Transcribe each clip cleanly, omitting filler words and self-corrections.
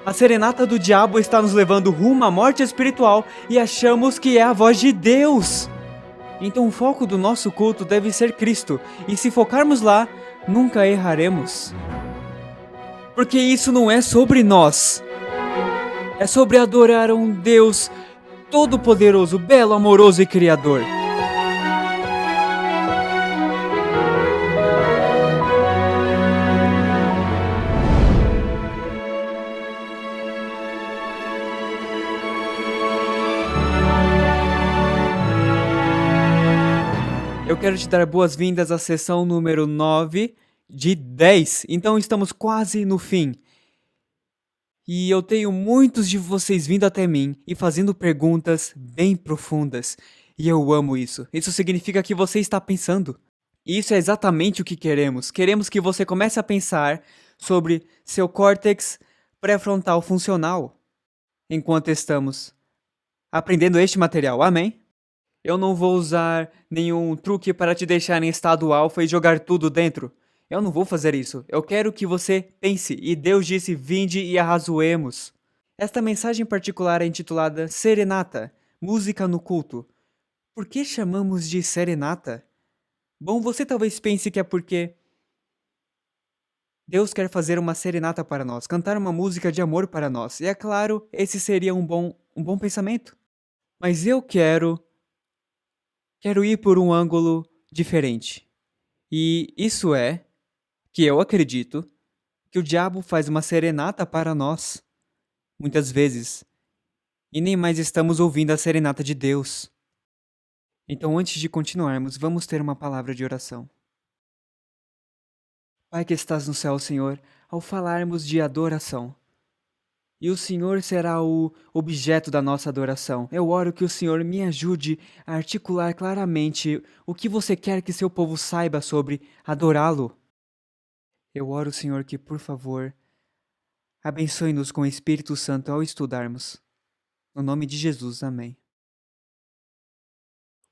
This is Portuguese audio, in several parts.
A serenata do diabo está nos levando rumo à morte espiritual e achamos que é a voz de Deus. Então o foco do nosso culto deve ser Cristo, e se focarmos lá, nunca erraremos. Porque isso não é sobre nós. É sobre adorar a um Deus todo-poderoso, belo, amoroso e criador. Eu quero te dar boas-vindas à sessão número 9 de 10. Então estamos quase no fim. E eu tenho muitos de vocês vindo até mim e fazendo perguntas bem profundas. E eu amo isso. Isso significa que você está pensando. E isso é exatamente o que queremos. Queremos que você comece a pensar sobre seu córtex pré-frontal funcional enquanto estamos aprendendo este material. Amém? Eu não vou usar nenhum truque para te deixar em estado alfa e jogar tudo dentro. Eu não vou fazer isso. Eu quero que você pense. E Deus disse, vinde e arrazoemos. Esta mensagem particular é intitulada Serenata, Música no Culto. Por que chamamos de serenata? Bom, você talvez pense que é porque Deus quer fazer uma serenata para nós, cantar uma música de amor para nós. E é claro, esse seria um bom pensamento. Mas eu quero ir por um ângulo diferente. E isso é que eu acredito que o diabo faz uma serenata para nós, muitas vezes, e nem mais estamos ouvindo a serenata de Deus. Então, antes de continuarmos, vamos ter uma palavra de oração. Pai que estás no céu, Senhor, ao falarmos de adoração, e o Senhor será o objeto da nossa adoração. Eu oro que o Senhor me ajude a articular claramente o que você quer que seu povo saiba sobre adorá-lo. Eu oro, Senhor, que, por favor, abençoe-nos com o Espírito Santo ao estudarmos. No nome de Jesus, amém.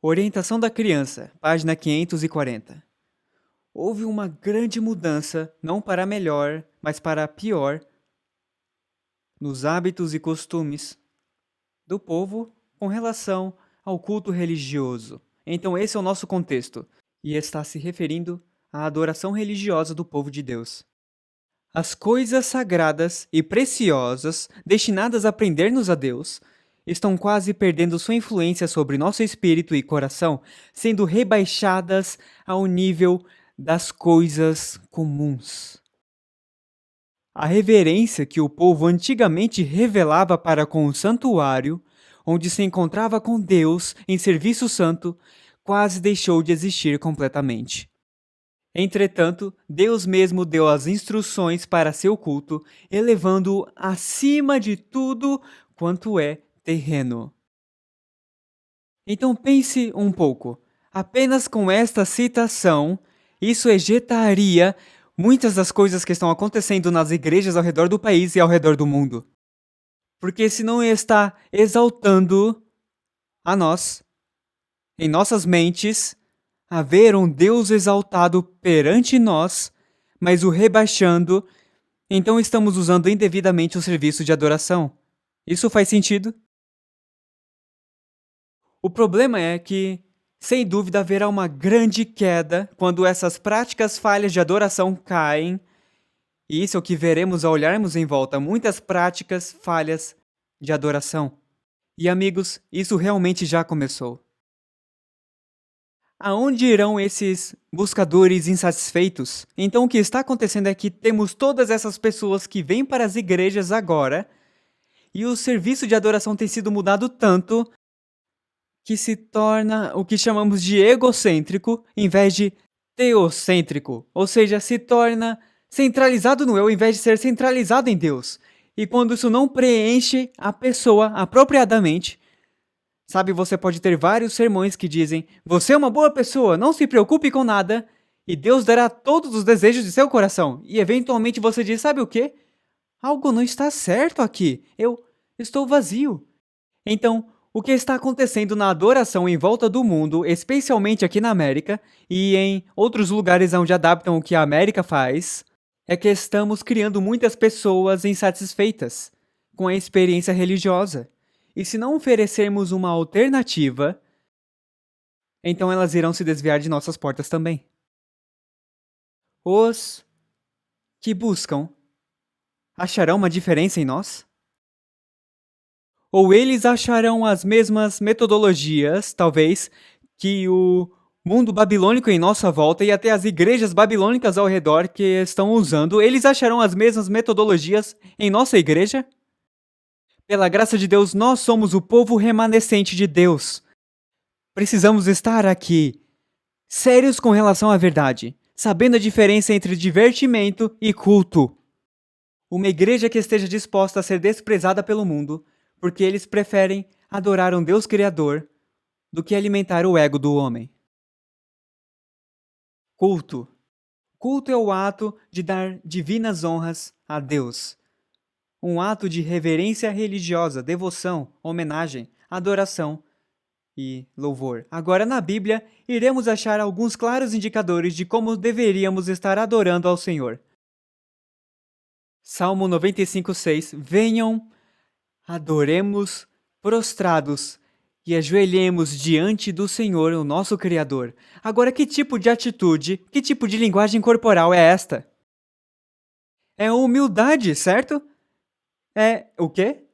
Orientação da criança, página 540. Houve uma grande mudança, não para melhor, mas para pior, nos hábitos e costumes do povo com relação ao culto religioso. Então esse é o nosso contexto, e está se referindo à adoração religiosa do povo de Deus. As coisas sagradas e preciosas destinadas a prender-nos a Deus estão quase perdendo sua influência sobre nosso espírito e coração, sendo rebaixadas ao nível das coisas comuns. A reverência que o povo antigamente revelava para com o santuário, onde se encontrava com Deus em serviço santo, quase deixou de existir completamente. Entretanto, Deus mesmo deu as instruções para seu culto, elevando-o acima de tudo quanto é terreno. Então pense um pouco. Apenas com esta citação, isso ejetaria muitas das coisas que estão acontecendo nas igrejas ao redor do país e ao redor do mundo. Porque se não está exaltando a nós, em nossas mentes, a ver um Deus exaltado perante nós, mas o rebaixando, então estamos usando indevidamente o serviço de adoração. Isso faz sentido? O problema é que, sem dúvida, haverá uma grande queda quando essas práticas falhas de adoração caem. E isso é o que veremos ao olharmos em volta, muitas práticas falhas de adoração. E amigos, isso realmente já começou. Aonde irão esses buscadores insatisfeitos? Então o que está acontecendo é que temos todas essas pessoas que vêm para as igrejas agora, e o serviço de adoração tem sido mudado tanto que se torna o que chamamos de egocêntrico em vez de teocêntrico, ou seja, se torna centralizado no eu em vez de ser centralizado em Deus. E quando isso não preenche a pessoa apropriadamente, sabe, você pode ter vários sermões que dizem: você é uma boa pessoa, não se preocupe com nada, e Deus dará todos os desejos de seu coração. E eventualmente você diz: sabe o quê? Algo não está certo aqui, eu estou vazio. Então, O que está acontecendo na adoração em volta do mundo, especialmente aqui na América e em outros lugares onde adaptam o que a América faz, é que estamos criando muitas pessoas insatisfeitas com a experiência religiosa. E se não oferecermos uma alternativa, então elas irão se desviar de nossas portas também. Os que buscam acharão uma diferença em nós? Ou eles acharão as mesmas metodologias, talvez, que o mundo babilônico em nossa volta e até as igrejas babilônicas ao redor que estão usando, eles acharão as mesmas metodologias em nossa igreja? Pela graça de Deus, nós somos o povo remanescente de Deus. Precisamos estar aqui, sérios com relação à verdade, sabendo a diferença entre divertimento e culto. Uma igreja que esteja disposta a ser desprezada pelo mundo, porque eles preferem adorar um Deus Criador do que alimentar o ego do homem. Culto. Culto é o ato de dar divinas honras a Deus. Um ato de reverência religiosa, devoção, homenagem, adoração e louvor. Agora, na Bíblia, iremos achar alguns claros indicadores de como deveríamos estar adorando ao Senhor. Salmo 95:6. Venham, adoremos prostrados e ajoelhemos diante do Senhor, o nosso Criador. Agora, que tipo de atitude, que tipo de linguagem corporal é esta? É humildade, certo? É o quê?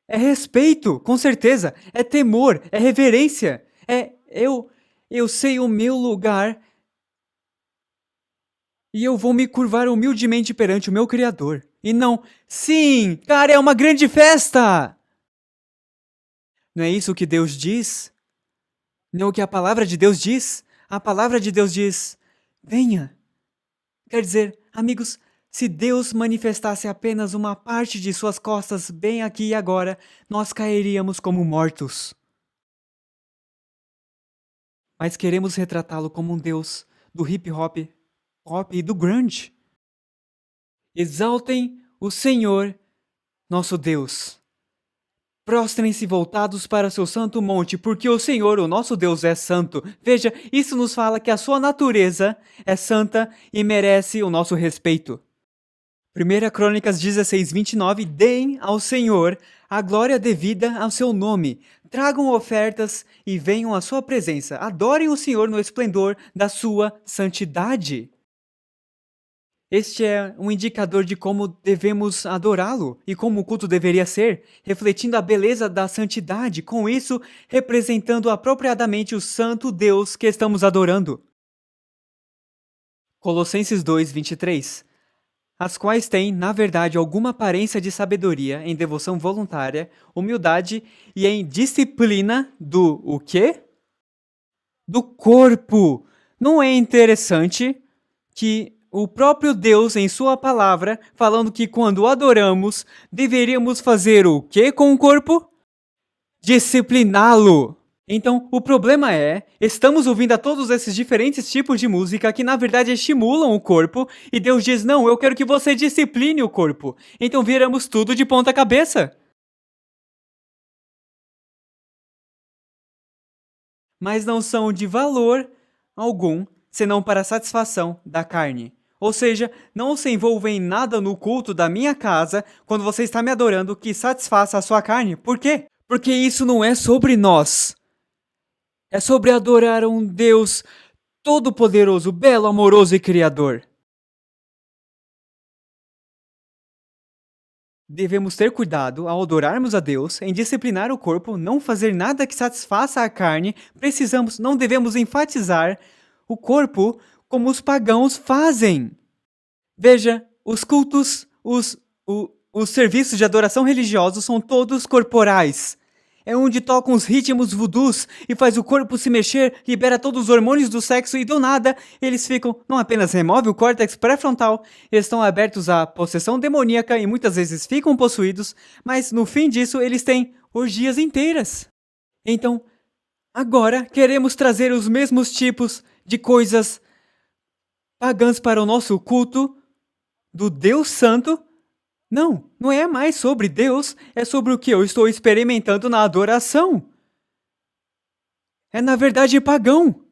É respeito, com certeza. É temor, é reverência. Eu sei o meu lugar e eu vou me curvar humildemente perante o meu Criador. E não, sim, cara, é uma grande festa! Não é isso que Deus diz? Não é o que a palavra de Deus diz? A palavra de Deus diz, venha. Quer dizer, amigos, se Deus manifestasse apenas uma parte de suas costas bem aqui e agora, nós cairíamos como mortos. Mas queremos retratá-lo como um Deus do hip hop, pop e do grunge. Exaltem o Senhor, nosso Deus. Prostrem-se voltados para seu santo monte, porque o Senhor, o nosso Deus, é santo. Veja, isso nos fala que a sua natureza é santa e merece o nosso respeito. 1 Crônicas 16:29, deem ao Senhor a glória devida ao seu nome. Tragam ofertas e venham à sua presença. Adorem o Senhor no esplendor da sua santidade. Este é um indicador de como devemos adorá-lo e como o culto deveria ser, refletindo a beleza da santidade, com isso representando apropriadamente o santo Deus que estamos adorando. Colossenses 2:23. As quais têm, na verdade, alguma aparência de sabedoria em devoção voluntária, humildade e em disciplina do o quê? Do corpo. Não é interessante que o próprio Deus, em sua palavra, falando que quando o adoramos, deveríamos fazer o quê com o corpo? Discipliná-lo. Então, o problema é, estamos ouvindo a todos esses diferentes tipos de música que na verdade estimulam o corpo, e Deus diz, não, eu quero que você discipline o corpo. Então viramos tudo de ponta cabeça. Mas não são de valor algum, senão para a satisfação da carne. Ou seja, não se envolva em nada no culto da minha casa quando você está me adorando que satisfaça a sua carne. Por quê? Porque isso não é sobre nós. É sobre adorar um Deus todo-poderoso, belo, amoroso e criador. Devemos ter cuidado ao adorarmos a Deus, em disciplinar o corpo, não fazer nada que satisfaça a carne. Não devemos enfatizar o corpo como os pagãos fazem. Veja, os cultos, os serviços de adoração religiosos são todos corporais. É onde tocam os ritmos voodoos e faz o corpo se mexer, libera todos os hormônios do sexo e do nada eles ficam, não apenas remove o córtex pré-frontal, eles estão abertos à possessão demoníaca e muitas vezes ficam possuídos, mas no fim disso eles têm orgias inteiras. Então, agora queremos trazer os mesmos tipos de coisas pagãs para o nosso culto do Deus Santo. Não é mais sobre Deus, é sobre o que eu estou experimentando na adoração. é na verdade pagão.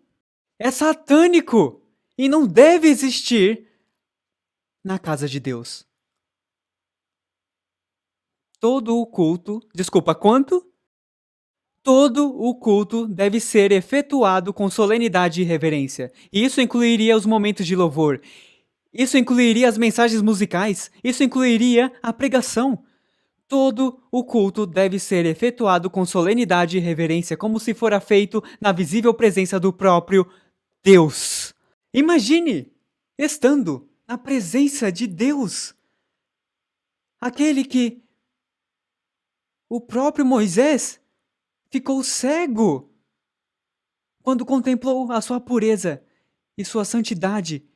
É satânico e não deve existir na casa de Deus. Todo o culto, desculpa, quanto? Todo o culto deve ser efetuado com solenidade e reverência. Isso incluiria os momentos de louvor. Isso incluiria as mensagens musicais. Isso incluiria a pregação. Todo o culto deve ser efetuado com solenidade e reverência, como se fora feito na visível presença do próprio Deus. Imagine estando na presença de Deus, aquele que o próprio Moisés ficou cego quando contemplou a sua pureza e sua santidade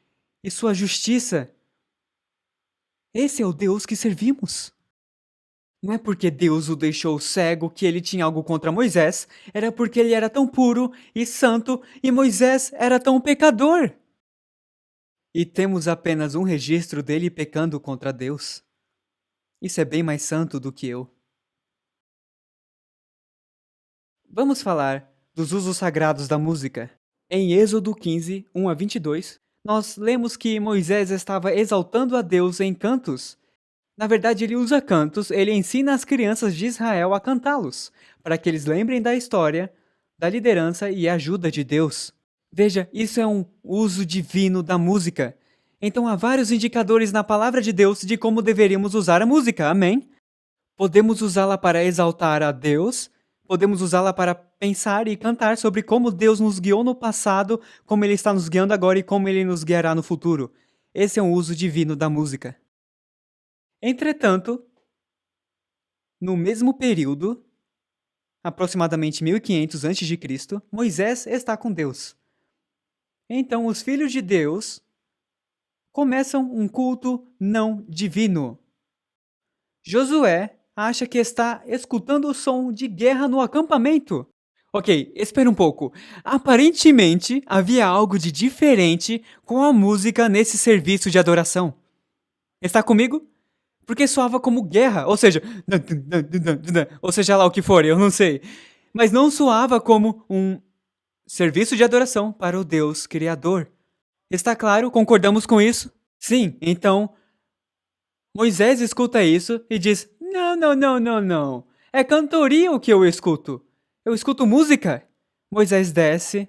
e sua justiça. Esse é o Deus que servimos. Não é porque Deus o deixou cego que ele tinha algo contra Moisés, era porque ele era tão puro e santo e Moisés era tão pecador. E temos apenas um registro dele pecando contra Deus. Isso é bem mais santo do que eu. Vamos falar dos usos sagrados da música. Em Êxodo 15, 1 a 22, nós lemos que Moisés estava exaltando a Deus em cantos. Na verdade, ele usa cantos, ele ensina as crianças de Israel a cantá-los, para que eles lembrem da história, da liderança e ajuda de Deus. Veja, isso é um uso divino da música. Então há vários indicadores na palavra de Deus de como deveríamos usar a música, amém? Podemos usá-la para exaltar a Deus, podemos usá-la para pensar e cantar sobre como Deus nos guiou no passado, como Ele está nos guiando agora e como Ele nos guiará no futuro. Esse é um uso divino da música. Entretanto, no mesmo período, aproximadamente 1500 a.C., Moisés está com Deus. Então, os filhos de Deus começam um culto não divino. Josué acha que está escutando o som de guerra no acampamento. Ok, espera um pouco. Aparentemente, havia algo de diferente com a música nesse serviço de adoração. Está comigo? Porque soava como guerra, ou seja lá o que for, eu não sei. Mas não soava como um serviço de adoração para o Deus Criador. Está claro? Concordamos com isso? Sim, então Moisés escuta isso e diz: Não. É cantoria o que eu escuto. Eu escuto música. Moisés desce.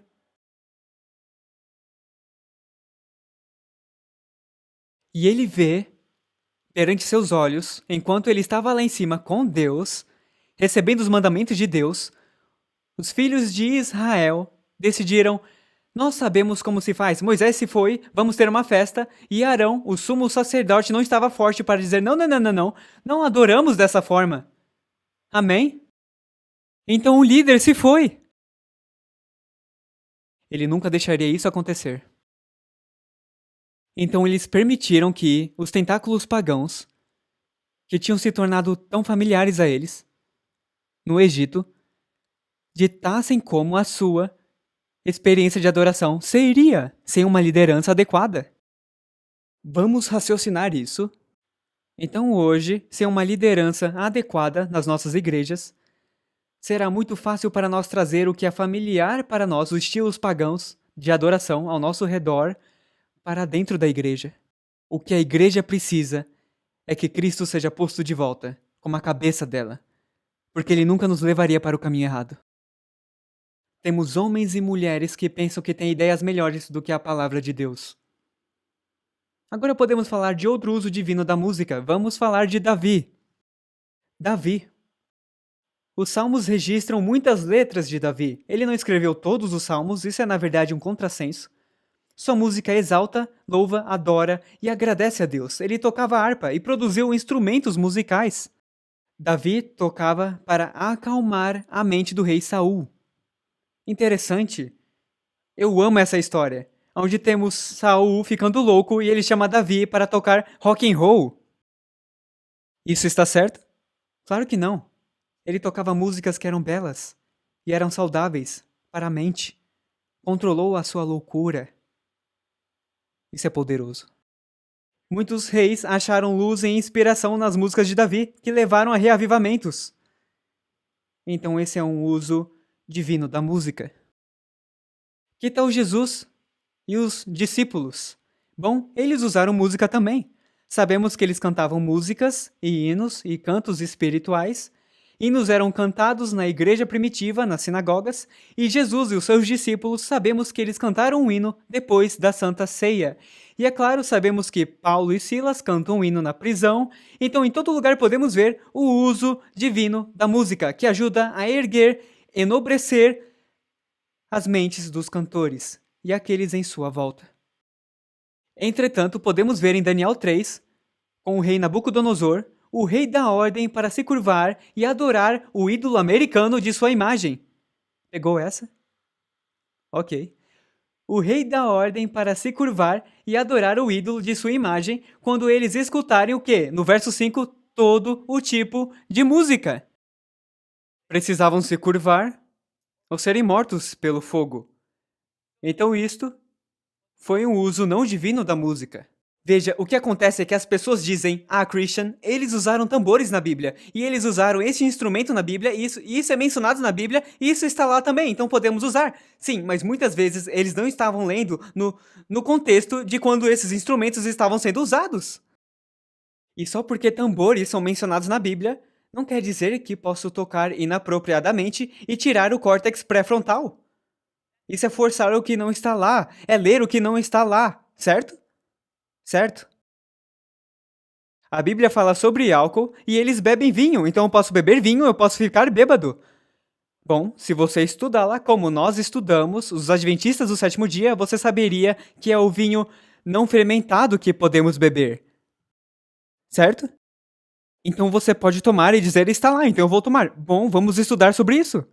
E ele vê, perante seus olhos, enquanto ele estava lá em cima com Deus, recebendo os mandamentos de Deus, os filhos de Israel decidiram: nós sabemos como se faz. Moisés se foi, vamos ter uma festa, e Arão, o sumo sacerdote, não estava forte para dizer: não adoramos dessa forma. Amém? Então o líder se foi. Ele nunca deixaria isso acontecer. Então eles permitiram que os tentáculos pagãos, que tinham se tornado tão familiares a eles, no Egito, ditassem como a sua experiência de adoração seria sem uma liderança adequada. Vamos raciocinar isso. Então hoje, sem uma liderança adequada nas nossas igrejas, será muito fácil para nós trazer o que é familiar para nós, os estilos pagãos de adoração ao nosso redor, para dentro da igreja. O que a igreja precisa é que Cristo seja posto de volta, como a cabeça dela, porque Ele nunca nos levaria para o caminho errado. Temos homens e mulheres que pensam que têm ideias melhores do que a palavra de Deus. Agora podemos falar de outro uso divino da música. Vamos falar de Davi. Davi. Os salmos registram muitas letras de Davi. Ele não escreveu todos os salmos, isso é na verdade um contrassenso. Sua música exalta, louva, adora e agradece a Deus. Ele tocava harpa e produziu instrumentos musicais. Davi tocava para acalmar a mente do rei Saul. Interessante. Eu amo essa história, onde temos Saul ficando louco e ele chama Davi para tocar rock and roll. Isso está certo? Claro que não. Ele tocava músicas que eram belas e eram saudáveis para a mente. Controlou a sua loucura. Isso é poderoso. Muitos reis acharam luz e inspiração nas músicas de Davi, que levaram a reavivamentos. Então esse é um uso divino da música. Que tal Jesus e os discípulos? Bom, eles usaram música também. Sabemos que eles cantavam músicas e hinos e cantos espirituais. Hinos eram cantados na igreja primitiva, nas sinagogas, e Jesus e os seus discípulos sabemos que eles cantaram um hino depois da Santa Ceia. E é claro, sabemos que Paulo e Silas cantam um hino na prisão, então em todo lugar podemos ver o uso divino da música, que ajuda a erguer, enobrecer as mentes dos cantores e aqueles em sua volta. Entretanto, podemos ver em Daniel 3, com o rei Nabucodonosor, o rei dá ordem para se curvar e adorar o ídolo americano de sua imagem. Pegou essa? Ok. O rei dá ordem para se curvar e adorar o ídolo de sua imagem quando eles escutarem o quê? No verso 5, todo o tipo de música. Precisavam se curvar ou serem mortos pelo fogo. Então isto foi um uso não divino da música. Veja, o que acontece é que as pessoas dizem, Christian, eles usaram tambores na Bíblia, e eles usaram esse instrumento na Bíblia, e isso é mencionado na Bíblia, e isso está lá também, então podemos usar. Sim, mas muitas vezes eles não estavam lendo no contexto de quando esses instrumentos estavam sendo usados. E só porque tambores são mencionados na Bíblia, não quer dizer que posso tocar inapropriadamente e tirar o córtex pré-frontal. Isso é forçar o que não está lá, é ler o que não está lá, certo? Certo? A Bíblia fala sobre álcool e eles bebem vinho, então eu posso beber vinho, eu posso ficar bêbado. Bom, se você estudá-la como nós estudamos, os adventistas do sétimo dia, você saberia que é o vinho não fermentado que podemos beber. Certo? Então você pode tomar e dizer, está lá, então eu vou tomar. Bom, vamos estudar sobre isso.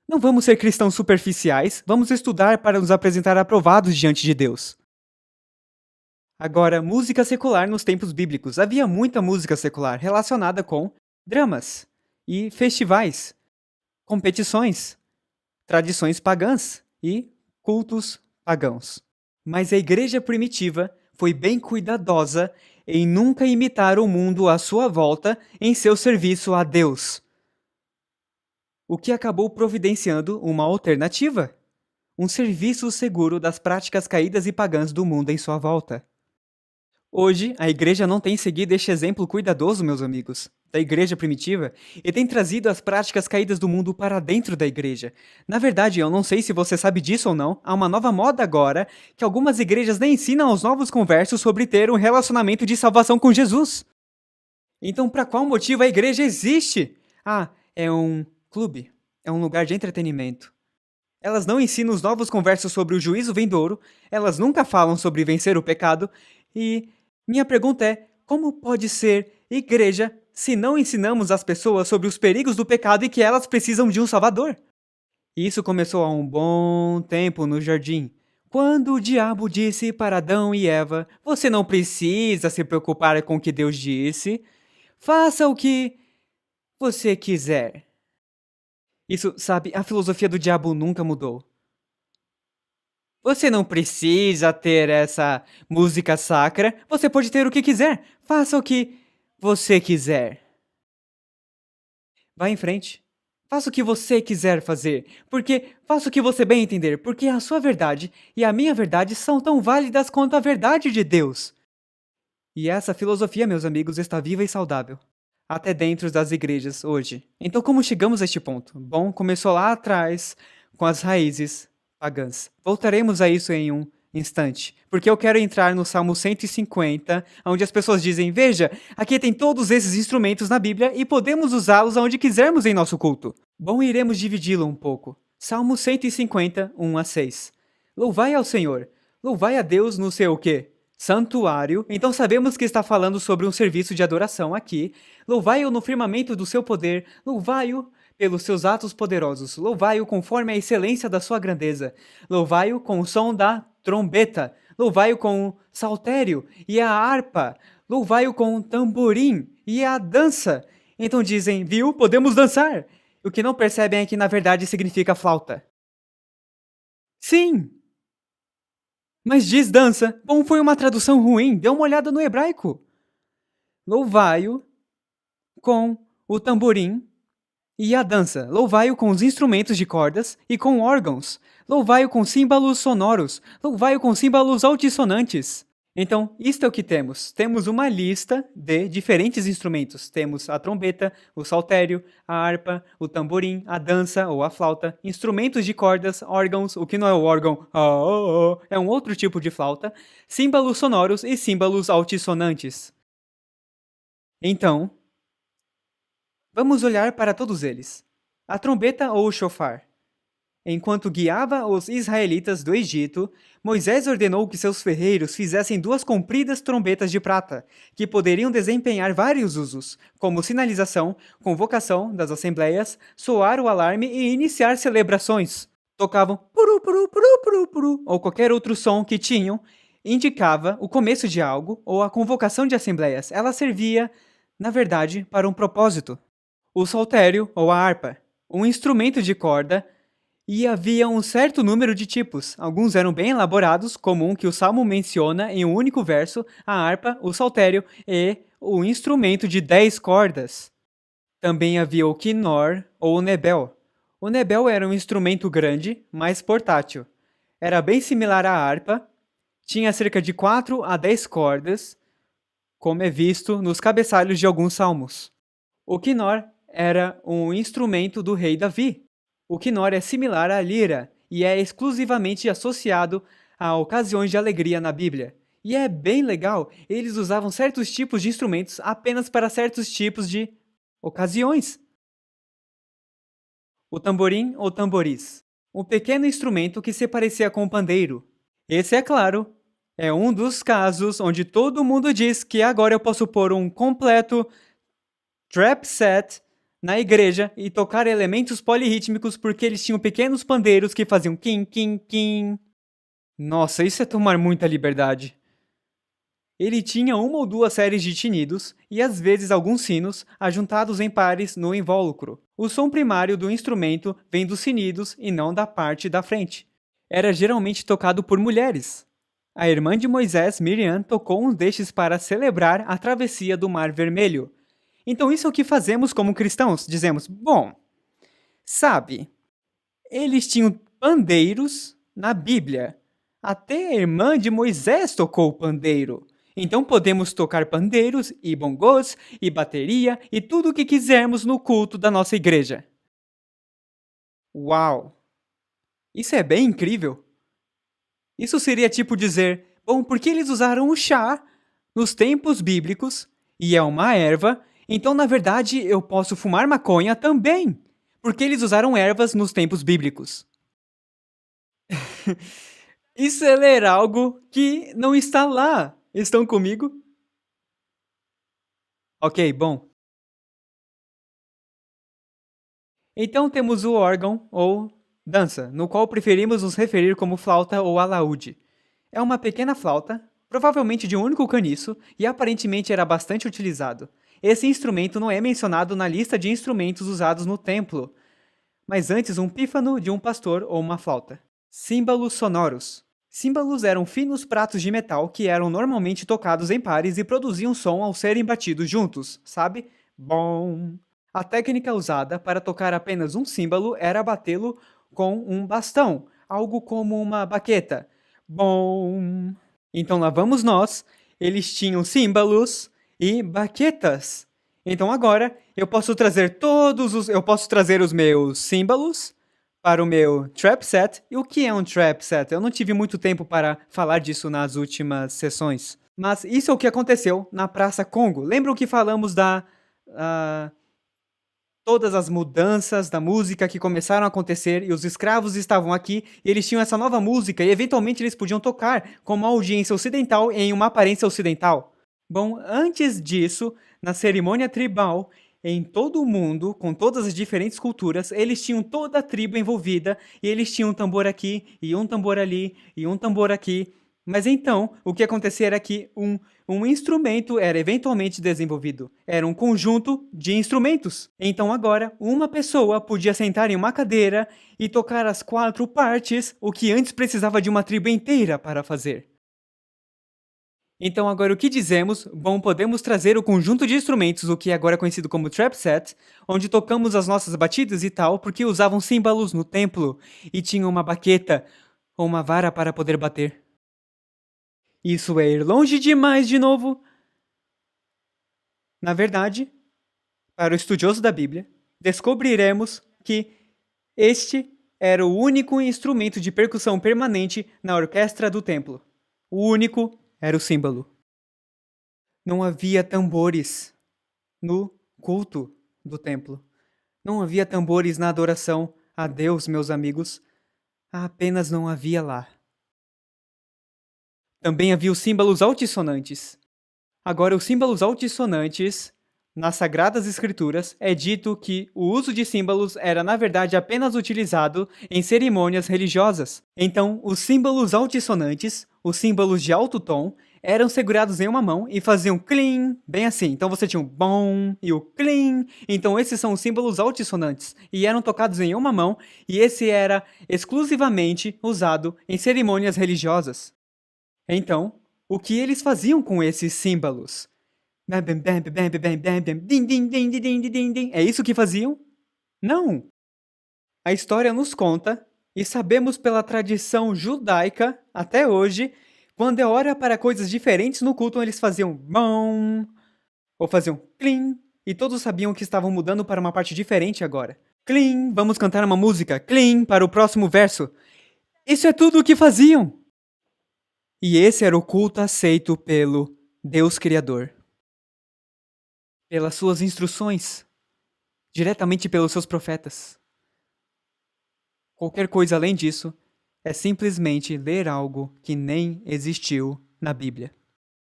Não vamos ser cristãos superficiais, vamos estudar para nos apresentar aprovados diante de Deus. Agora, música secular nos tempos bíblicos. Havia muita música secular relacionada com dramas e festivais, competições, tradições pagãs e cultos pagãos. Mas a igreja primitiva foi bem cuidadosa em nunca imitar o mundo à sua volta em seu serviço a Deus, o que acabou providenciando uma alternativa, um serviço seguro das práticas caídas e pagãs do mundo em sua volta. Hoje, a igreja não tem seguido este exemplo cuidadoso, meus amigos, da igreja primitiva, e tem trazido as práticas caídas do mundo para dentro da igreja. Na verdade, eu não sei se você sabe disso ou não, há uma nova moda agora que algumas igrejas nem ensinam aos novos conversos sobre ter um relacionamento de salvação com Jesus. Então, para qual motivo a igreja existe? É um clube, é um lugar de entretenimento. Elas não ensinam os novos conversos sobre o juízo vindouro, elas nunca falam sobre vencer o pecado, e minha pergunta é, como pode ser igreja se não ensinamos as pessoas sobre os perigos do pecado e que elas precisam de um salvador? Isso começou há um bom tempo no jardim, quando o diabo disse para Adão e Eva, você não precisa se preocupar com o que Deus disse, faça o que você quiser. Isso, sabe, a filosofia do diabo nunca mudou. Você não precisa ter essa música sacra, você pode ter o que quiser, faça o que você quiser. Vá em frente, faça o que você quiser fazer, porque faça o que você bem entender, porque a sua verdade e a minha verdade são tão válidas quanto a verdade de Deus. E essa filosofia, meus amigos, está viva e saudável. Até dentro das igrejas hoje. Então, como chegamos a este ponto? Bom, começou lá atrás, com as raízes pagãs. Voltaremos a isso em um instante, porque eu quero entrar no Salmo 150, onde as pessoas dizem, veja, aqui tem todos esses instrumentos na Bíblia e podemos usá-los aonde quisermos em nosso culto. Bom, iremos dividi-lo um pouco. Salmo 150, 1 a 6. Louvai ao Senhor, louvai a Deus no seu o quê? Santuário, então sabemos que está falando sobre um serviço de adoração aqui. Louvai-o no firmamento do seu poder, louvai-o pelos seus atos poderosos, louvai-o conforme a excelência da sua grandeza, louvai-o com o som da trombeta, louvai-o com o saltério e a harpa, louvai-o com o tamborim e a dança. Então dizem, viu, podemos dançar. O que não percebem é que na verdade significa flauta. Sim! Mas diz dança. Bom, foi uma tradução ruim. Dê uma olhada no hebraico. Louvai-o com o tamborim E a dança, louvai-o com os instrumentos de cordas e com órgãos, louvai-o com símbolos sonoros, louvai-o com símbolos altissonantes. Então, isto é o que temos. Temos uma lista de diferentes instrumentos. Temos a trombeta, o saltério, a harpa, o tamborim, a dança ou a flauta, instrumentos de cordas, órgãos, o que não é o órgão, é um outro tipo de flauta, símbolos sonoros e símbolos altissonantes. Então, vamos olhar para todos eles. A trombeta ou o shofar. Enquanto guiava os israelitas do Egito, Moisés ordenou que seus ferreiros fizessem 2 compridas trombetas de prata, que poderiam desempenhar vários usos, como sinalização, convocação das assembleias, soar o alarme e iniciar celebrações. Tocavam puru puru puru puru puru, ou qualquer outro som que tinham, indicava o começo de algo ou a convocação de assembleias. Ela servia, na verdade, para um propósito. O saltério ou a harpa, um instrumento de corda. E havia um certo número de tipos. Alguns eram bem elaborados, como um que o Salmo menciona em um único verso, a harpa, o saltério e o instrumento de 10 cordas. Também havia o quinor ou o nebel. O nebel era um instrumento grande, mas portátil. Era bem similar à harpa, tinha cerca de 4 a 10 cordas, como é visto nos cabeçalhos de alguns salmos. O quinor era um instrumento do rei Davi. O quinor é similar à lira e é exclusivamente associado a ocasiões de alegria na Bíblia. E é bem legal, eles usavam certos tipos de instrumentos apenas para certos tipos de ocasiões. O tamborim ou tamboriz, um pequeno instrumento que se parecia com o pandeiro. Esse, é claro, é um dos casos onde todo mundo diz que agora eu posso pôr um completo trap set na igreja e tocar elementos polirrítmicos porque eles tinham pequenos pandeiros que faziam kim, kim, kim. Nossa, isso é tomar muita liberdade. Ele tinha 1 ou 2 séries de tinidos e às vezes alguns sinos ajuntados em pares no invólucro. O som primário do instrumento vem dos sinidos e não da parte da frente. Era geralmente tocado por mulheres. A irmã de Moisés, Miriam, tocou um destes para celebrar a travessia do Mar Vermelho. Então isso é o que fazemos como cristãos. Dizemos, bom, sabe, eles tinham pandeiros na Bíblia. Até a irmã de Moisés tocou pandeiro. Então podemos tocar pandeiros e bongos e bateria e tudo o que quisermos no culto da nossa igreja. Uau! Isso é bem incrível. Isso seria tipo dizer, bom, por que eles usaram o chá nos tempos bíblicos e é uma erva, então na verdade eu posso fumar maconha também, porque eles usaram ervas nos tempos bíblicos. Isso é ler algo que não está lá. Estão comigo? Ok, bom. Então temos o órgão ou dança, no qual preferimos nos referir como flauta ou alaúde. É uma pequena flauta, provavelmente de um único caniço, e aparentemente era bastante utilizado. Esse instrumento não é mencionado na lista de instrumentos usados no templo, mas antes um pífano de um pastor ou uma flauta. Símbolos sonoros. Símbolos eram finos pratos de metal que eram normalmente tocados em pares e produziam som ao serem batidos juntos, sabe? Bom. A técnica usada para tocar apenas um símbolo era batê-lo com um bastão, algo como uma baqueta. Bom. Então lá vamos nós. Eles tinham símbolos e baquetas. Então agora eu posso trazer os meus símbolos para o meu trap set. E o que é um trap set? Eu não tive muito tempo para falar disso nas últimas sessões. Mas isso é o que aconteceu na Praça Congo. Lembram que falamos da todas as mudanças da música que começaram a acontecer e os escravos estavam aqui e eles tinham essa nova música e eventualmente eles podiam tocar com uma audiência ocidental em uma aparência ocidental. Bom, antes disso, na cerimônia tribal, em todo o mundo, com todas as diferentes culturas, eles tinham toda a tribo envolvida e eles tinham um tambor aqui e um tambor ali e um tambor aqui. Mas então, o que acontecia era que um instrumento era eventualmente desenvolvido. Era um conjunto de instrumentos. Então agora, uma pessoa podia sentar em uma cadeira e tocar as 4 partes, o que antes precisava de uma tribo inteira para fazer. Então agora o que dizemos? Bom, podemos trazer o conjunto de instrumentos, o que agora é conhecido como trap set, onde tocamos as nossas batidas e tal, porque usavam símbolos no templo e tinham uma baqueta ou uma vara para poder bater. Isso é ir longe demais de novo. Na verdade, para o estudioso da Bíblia, descobriremos que este era o único instrumento de percussão permanente na orquestra do templo. O único era o símbolo. Não havia tambores no culto do templo. Não havia tambores na adoração a Deus, meus amigos. Apenas não havia lá. Também havia os símbolos altissonantes. Agora, os símbolos altissonantes, nas Sagradas Escrituras, é dito que o uso de símbolos era, na verdade, apenas utilizado em cerimônias religiosas. Então, os símbolos altissonantes, os símbolos de alto tom, eram segurados em uma mão e faziam clean, bem assim. Então você tinha o bom e o clean. Então esses são os símbolos altissonantes e eram tocados em uma mão e esse era exclusivamente usado em cerimônias religiosas. Então, o que eles faziam com esses símbolos? É isso que faziam? Não! A história nos conta, e sabemos pela tradição judaica, até hoje, quando é hora para coisas diferentes no culto, eles faziam bom, ou faziam clean, e todos sabiam que estavam mudando para uma parte diferente agora. Clean, vamos cantar uma música, clean, para o próximo verso. Isso é tudo o que faziam! E esse era o culto aceito pelo Deus Criador. Pelas suas instruções, diretamente pelos seus profetas. Qualquer coisa além disso é simplesmente ler algo que nem existiu na Bíblia.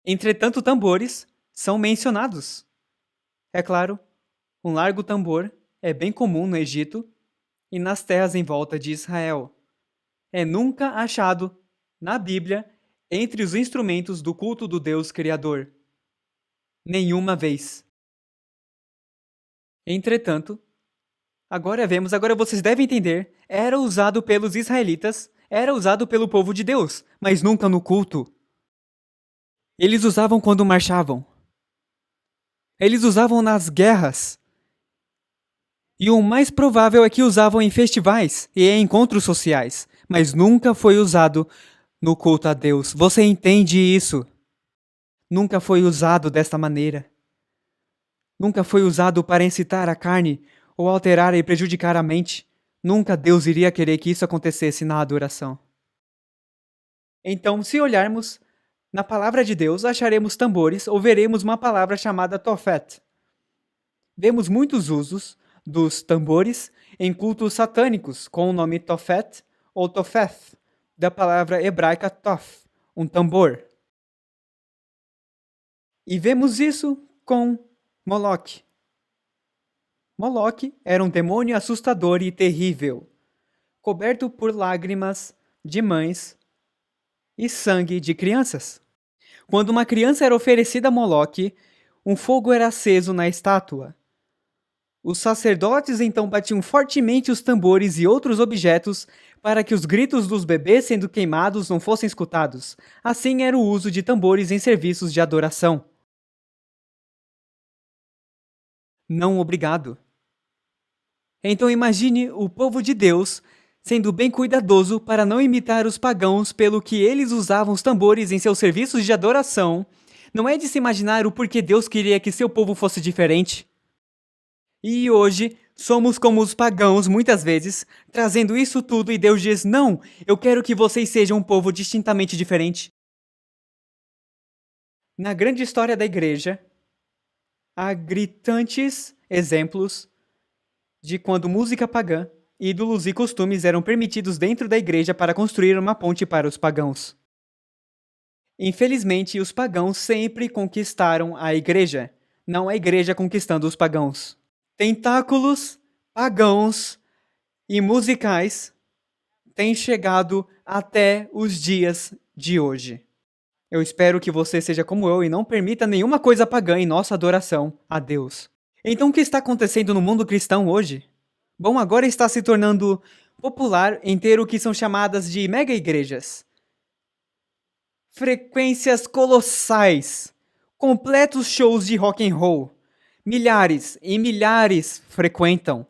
Entretanto, tambores são mencionados. É claro, um largo tambor é bem comum no Egito e nas terras em volta de Israel. É nunca achado na Bíblia entre os instrumentos do culto do Deus Criador. Nenhuma vez. Entretanto, agora vocês devem entender, era usado pelos israelitas, era usado pelo povo de Deus, mas nunca no culto. Eles usavam quando marchavam. Eles usavam nas guerras. E o mais provável é que usavam em festivais e em encontros sociais, mas nunca foi usado no culto a Deus. Você entende isso? Nunca foi usado desta maneira. Nunca foi usado para incitar a carne ou alterar e prejudicar a mente. Nunca Deus iria querer que isso acontecesse na adoração. Então, se olharmos na palavra de Deus, acharemos tambores ou veremos uma palavra chamada tofet. Vemos muitos usos dos tambores em cultos satânicos com o nome tofet ou tofeth, da palavra hebraica tof, um tambor. E vemos isso com Moloque. Moloque era um demônio assustador e terrível, coberto por lágrimas de mães e sangue de crianças. Quando uma criança era oferecida a Moloque, um fogo era aceso na estátua. Os sacerdotes então batiam fortemente os tambores e outros objetos para que os gritos dos bebês sendo queimados não fossem escutados. Assim era o uso de tambores em serviços de adoração. Não obrigado. Então imagine o povo de Deus sendo bem cuidadoso para não imitar os pagãos pelo que eles usavam os tambores em seus serviços de adoração. Não é de se imaginar o porquê Deus queria que seu povo fosse diferente. E hoje, somos como os pagãos muitas vezes, trazendo isso tudo e Deus diz, não, eu quero que vocês sejam um povo distintamente diferente. Na grande história da igreja, há gritantes exemplos de quando música pagã, ídolos e costumes eram permitidos dentro da igreja para construir uma ponte para os pagãos. Infelizmente, os pagãos sempre conquistaram a igreja, não a igreja conquistando os pagãos. Tentáculos pagãos e musicais têm chegado até os dias de hoje. Eu espero que você seja como eu e não permita nenhuma coisa pagã em nossa adoração a Deus. Então, o que está acontecendo no mundo cristão hoje? Bom, agora está se tornando popular em ter o que são chamadas de mega-igrejas. Frequências colossais, completos shows de rock and roll. Milhares e milhares frequentam.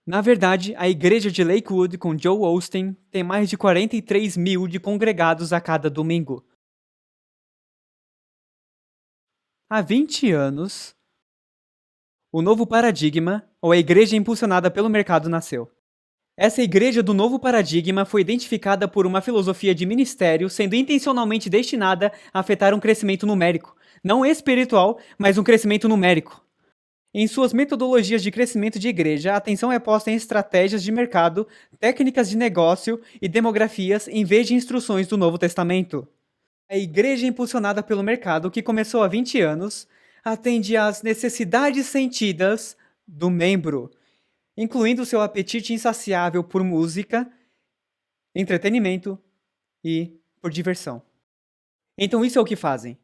Na verdade, a igreja de Lakewood com Joe Osteen tem mais de 43 mil de congregados a cada domingo. Há 20 anos, o novo paradigma, ou a igreja impulsionada pelo mercado, nasceu. Essa igreja do novo paradigma foi identificada por uma filosofia de ministério sendo intencionalmente destinada a afetar um crescimento numérico, não espiritual, mas um crescimento numérico. Em suas metodologias de crescimento de igreja, a atenção é posta em estratégias de mercado, técnicas de negócio e demografias em vez de instruções do Novo Testamento. A igreja impulsionada pelo mercado, que começou há 20 anos, atende às necessidades sentidas do membro, incluindo seu apetite insaciável por música, entretenimento e por diversão. Então isso é o que fazem.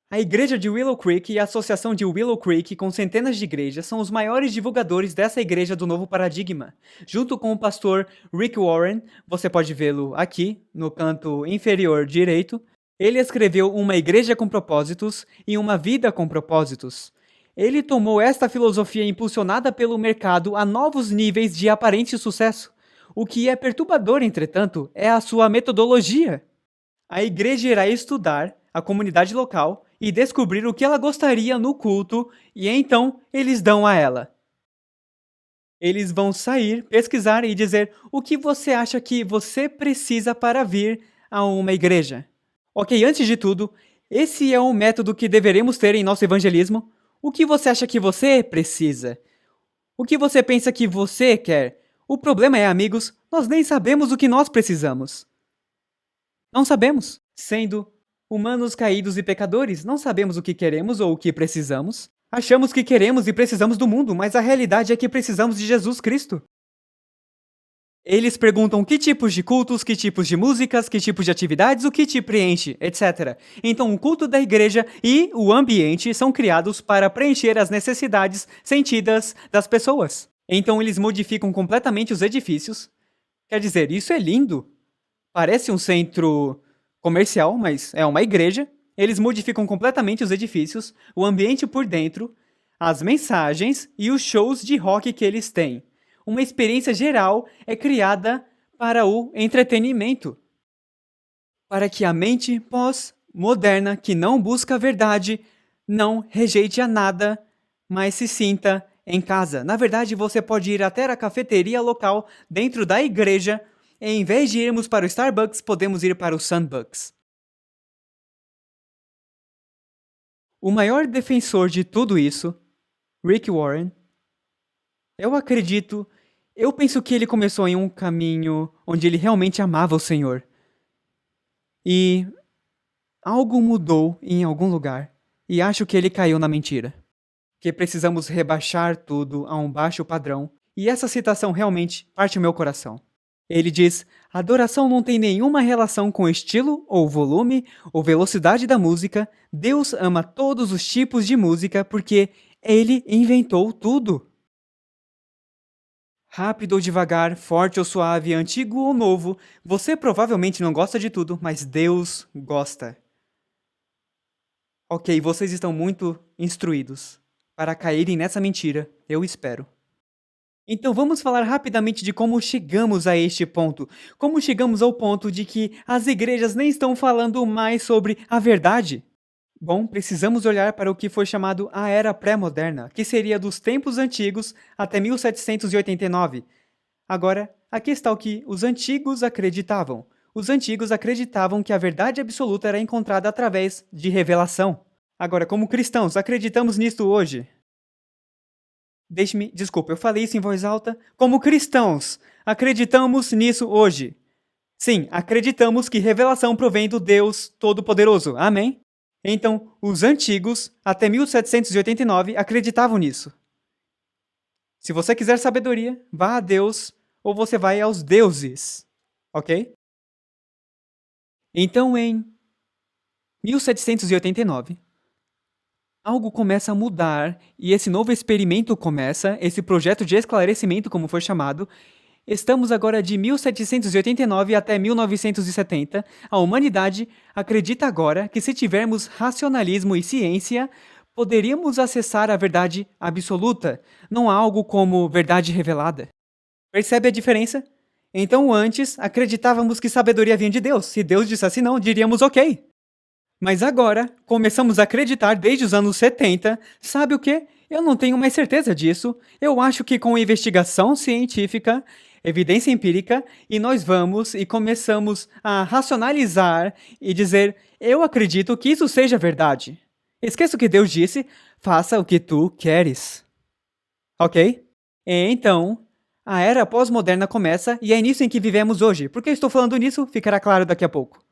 A igreja de Willow Creek e a associação de Willow Creek, com centenas de igrejas, são os maiores divulgadores dessa igreja do novo paradigma. Junto com o pastor Rick Warren, você pode vê-lo aqui, no canto inferior direito, ele escreveu Uma Igreja com Propósitos e Uma Vida com Propósitos. Ele tomou esta filosofia impulsionada pelo mercado a novos níveis de aparente sucesso. O que é perturbador, entretanto, é a sua metodologia. A igreja irá estudar a comunidade local e descobrir o que ela gostaria no culto, e então eles dão a ela. Eles vão sair, pesquisar e dizer o que você acha que você precisa para vir a uma igreja. Ok, antes de tudo, esse é um método que deveremos ter em nosso evangelismo. O que você acha que você precisa? O que você pensa que você quer? O problema é, amigos, nós nem sabemos o que nós precisamos. Não sabemos. Sendo humanos caídos e pecadores, não sabemos o que queremos ou o que precisamos. Achamos que queremos e precisamos do mundo, mas a realidade é que precisamos de Jesus Cristo. Eles perguntam que tipos de cultos, que tipos de músicas, que tipos de atividades, o que te preenche, etc. Então o culto da igreja e o ambiente são criados para preencher as necessidades sentidas das pessoas. Então eles modificam completamente os edifícios. Quer dizer, isso é lindo. Parece um centro comercial, mas é uma igreja. Eles modificam completamente os edifícios, o ambiente por dentro, as mensagens e os shows de rock que eles têm. Uma experiência geral é criada para o entretenimento. Para que a mente pós-moderna, que não busca a verdade, não rejeite a nada, mas se sinta em casa. Na verdade, você pode ir até a cafeteria local dentro da igreja. E em vez de irmos para o Starbucks, podemos ir para o Sunbucks. O maior defensor de tudo isso, Rick Warren, eu penso que ele começou em um caminho onde ele realmente amava o Senhor. E algo mudou em algum lugar, e acho que ele caiu na mentira. Que precisamos rebaixar tudo a um baixo padrão, e essa citação realmente parte o meu coração. Ele diz: adoração não tem nenhuma relação com estilo, ou volume, ou velocidade da música. Deus ama todos os tipos de música porque Ele inventou tudo. Rápido ou devagar, forte ou suave, antigo ou novo, você provavelmente não gosta de tudo, mas Deus gosta. Ok, vocês estão muito instruídos para caírem nessa mentira, eu espero. Então vamos falar rapidamente de como chegamos a este ponto. Como chegamos ao ponto de que as igrejas nem estão falando mais sobre a verdade. Bom, precisamos olhar para o que foi chamado a Era Pré-Moderna, que seria dos tempos antigos até 1789. Agora, aqui está o que os antigos acreditavam. Os antigos acreditavam que a verdade absoluta era encontrada através de revelação. Agora, como cristãos, acreditamos nisto hoje? Desculpa, eu falei isso em voz alta. Como cristãos, acreditamos nisso hoje. Sim, acreditamos que revelação provém do Deus Todo-Poderoso. Amém? Então, os antigos, até 1789, acreditavam nisso. Se você quiser sabedoria, vá a Deus ou você vai aos deuses. Ok? Então, em 1789, algo começa a mudar e esse novo experimento começa, esse projeto de esclarecimento, como foi chamado, Estamos agora de 1789 até 1970. A humanidade acredita agora que se tivermos racionalismo e ciência, poderíamos acessar a verdade absoluta, não algo como verdade revelada. Percebe a diferença? Então antes acreditávamos que sabedoria vinha de Deus. Se Deus dissesse não, diríamos ok. Mas agora, começamos a acreditar desde os anos 70, sabe o quê? Eu não tenho mais certeza disso. Eu acho que com investigação científica, evidência empírica, e nós vamos e começamos a racionalizar e dizer: eu acredito que isso seja verdade. Esqueça o que Deus disse, faça o que tu queres. Ok? Então, a era pós-moderna começa e é nisso em que vivemos hoje. Por que eu estou falando nisso? Ficará claro daqui a pouco.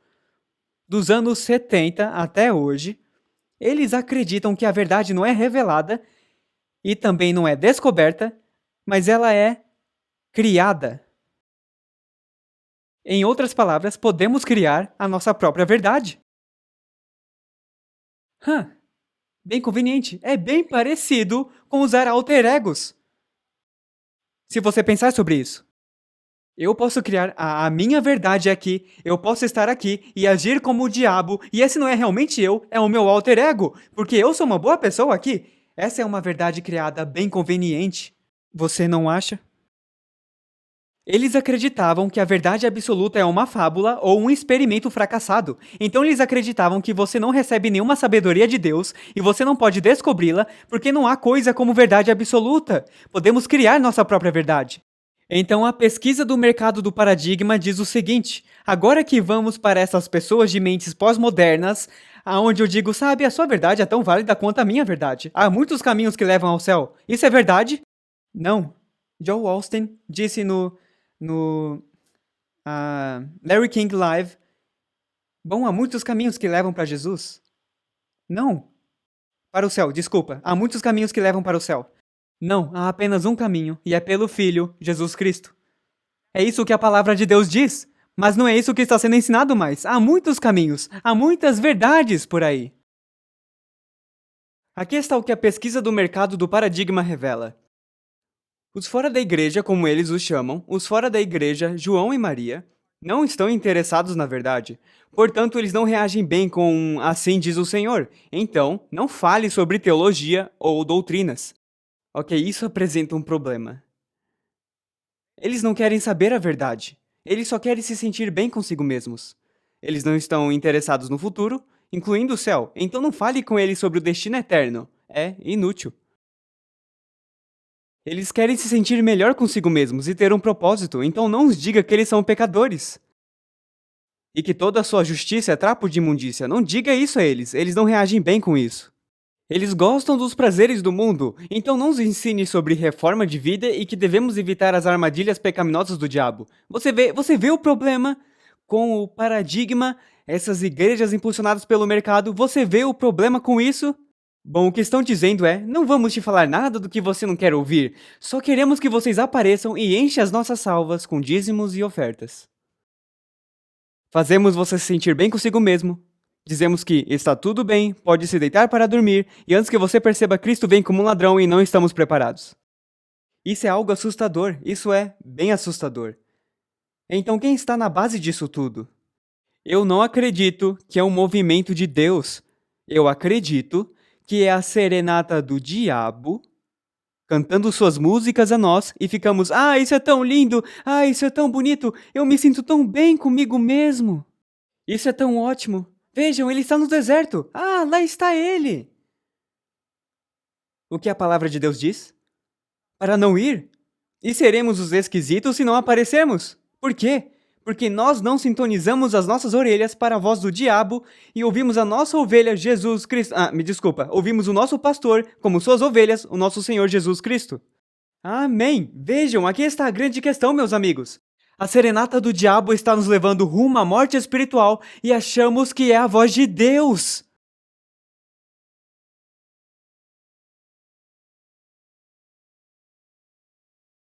Dos anos 70 até hoje, eles acreditam que a verdade não é revelada e também não é descoberta, mas ela é criada. Em outras palavras, podemos criar a nossa própria verdade. Bem conveniente. É bem parecido com usar alter egos. Se você pensar sobre isso. Eu posso criar a minha verdade aqui, eu posso estar aqui e agir como o diabo, e esse não é realmente eu, é o meu alter ego, porque eu sou uma boa pessoa aqui. Essa é uma verdade criada bem conveniente. Você não acha? Eles acreditavam que a verdade absoluta é uma fábula ou um experimento fracassado. Então eles acreditavam que você não recebe nenhuma sabedoria de Deus e você não pode descobri-la porque não há coisa como verdade absoluta. Podemos criar nossa própria verdade. Então, a pesquisa do mercado do paradigma diz o seguinte: agora que vamos para essas pessoas de mentes pós-modernas, aonde eu digo, sabe, a sua verdade é tão válida quanto a minha verdade. Há muitos caminhos que levam ao céu. Isso é verdade? Não. Joe Austin disse no Larry King Live, bom, há muitos caminhos que levam para Jesus. Não. Para o céu, desculpa. Há muitos caminhos que levam para o céu. Não, há apenas um caminho, e é pelo Filho, Jesus Cristo. É isso que a palavra de Deus diz, mas não é isso que está sendo ensinado mais. Há muitos caminhos, há muitas verdades por aí. Aqui está o que a pesquisa do mercado do paradigma revela. Os fora da igreja, como eles os chamam, os fora da igreja, João e Maria, não estão interessados na verdade. Portanto, eles não reagem bem com assim diz o Senhor. Então, não fale sobre teologia ou doutrinas. Ok, isso apresenta um problema. Eles não querem saber a verdade. Eles só querem se sentir bem consigo mesmos. Eles não estão interessados no futuro, incluindo o céu. Então não fale com eles sobre o destino eterno. É inútil. Eles querem se sentir melhor consigo mesmos e ter um propósito, então não os diga que eles são pecadores. E que toda a sua justiça é trapo de imundícia. Não diga isso a eles não reagem bem com isso. Eles gostam dos prazeres do mundo, então não os ensine sobre reforma de vida e que devemos evitar as armadilhas pecaminosas do diabo. Você vê o problema com o paradigma, essas igrejas impulsionadas pelo mercado, você vê o problema com isso? Bom, o que estão dizendo é, não vamos te falar nada do que você não quer ouvir, só queremos que vocês apareçam e enchem as nossas salvas com dízimos e ofertas. Fazemos você se sentir bem consigo mesmo. Dizemos que está tudo bem, pode se deitar para dormir, e antes que você perceba, Cristo vem como um ladrão e não estamos preparados. Isso é algo assustador, isso é bem assustador. Então quem está na base disso tudo? Eu não acredito que é um movimento de Deus. Eu acredito que é a serenata do diabo cantando suas músicas a nós e ficamos, isso é tão lindo, isso é tão bonito, eu me sinto tão bem comigo mesmo. Isso é tão ótimo. Vejam, ele está no deserto. Lá está ele. O que a palavra de Deus diz? Para não ir? E seremos os esquisitos se não aparecermos. Por quê? Porque nós não sintonizamos as nossas orelhas para a voz do diabo e ouvimos a nossa ovelha Jesus Cristo. Ouvimos o nosso pastor como suas ovelhas, o nosso Senhor Jesus Cristo. Amém! Vejam, aqui está a grande questão, meus amigos. A serenata do diabo está nos levando rumo à morte espiritual e achamos que é a voz de Deus.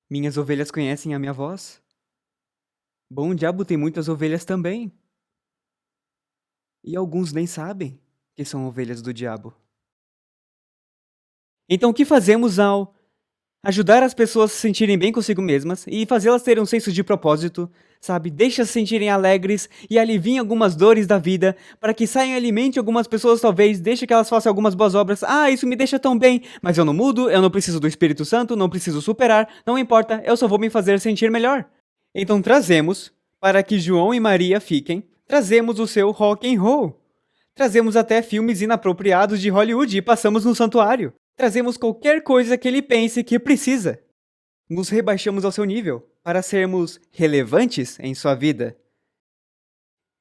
Minhas ovelhas conhecem a minha voz? Bom, o diabo tem muitas ovelhas também. E alguns nem sabem que são ovelhas do diabo. Então, o que fazemos ao Ajudar as pessoas a se sentirem bem consigo mesmas e fazê-las terem um senso de propósito, sabe? Deixa-as se sentirem alegres e aliviem algumas dores da vida, para que saiam e alimente algumas pessoas talvez, deixa que elas façam algumas boas obras. Ah, isso me deixa tão bem, mas eu não mudo, eu não preciso do Espírito Santo, não preciso superar, não importa, eu só vou me fazer sentir melhor. Então trazemos, para que João e Maria fiquem, trazemos o seu rock and roll. Trazemos até filmes inapropriados de Hollywood e passamos no santuário. Trazemos qualquer coisa que ele pense que precisa. Nos rebaixamos ao seu nível, para sermos relevantes em sua vida.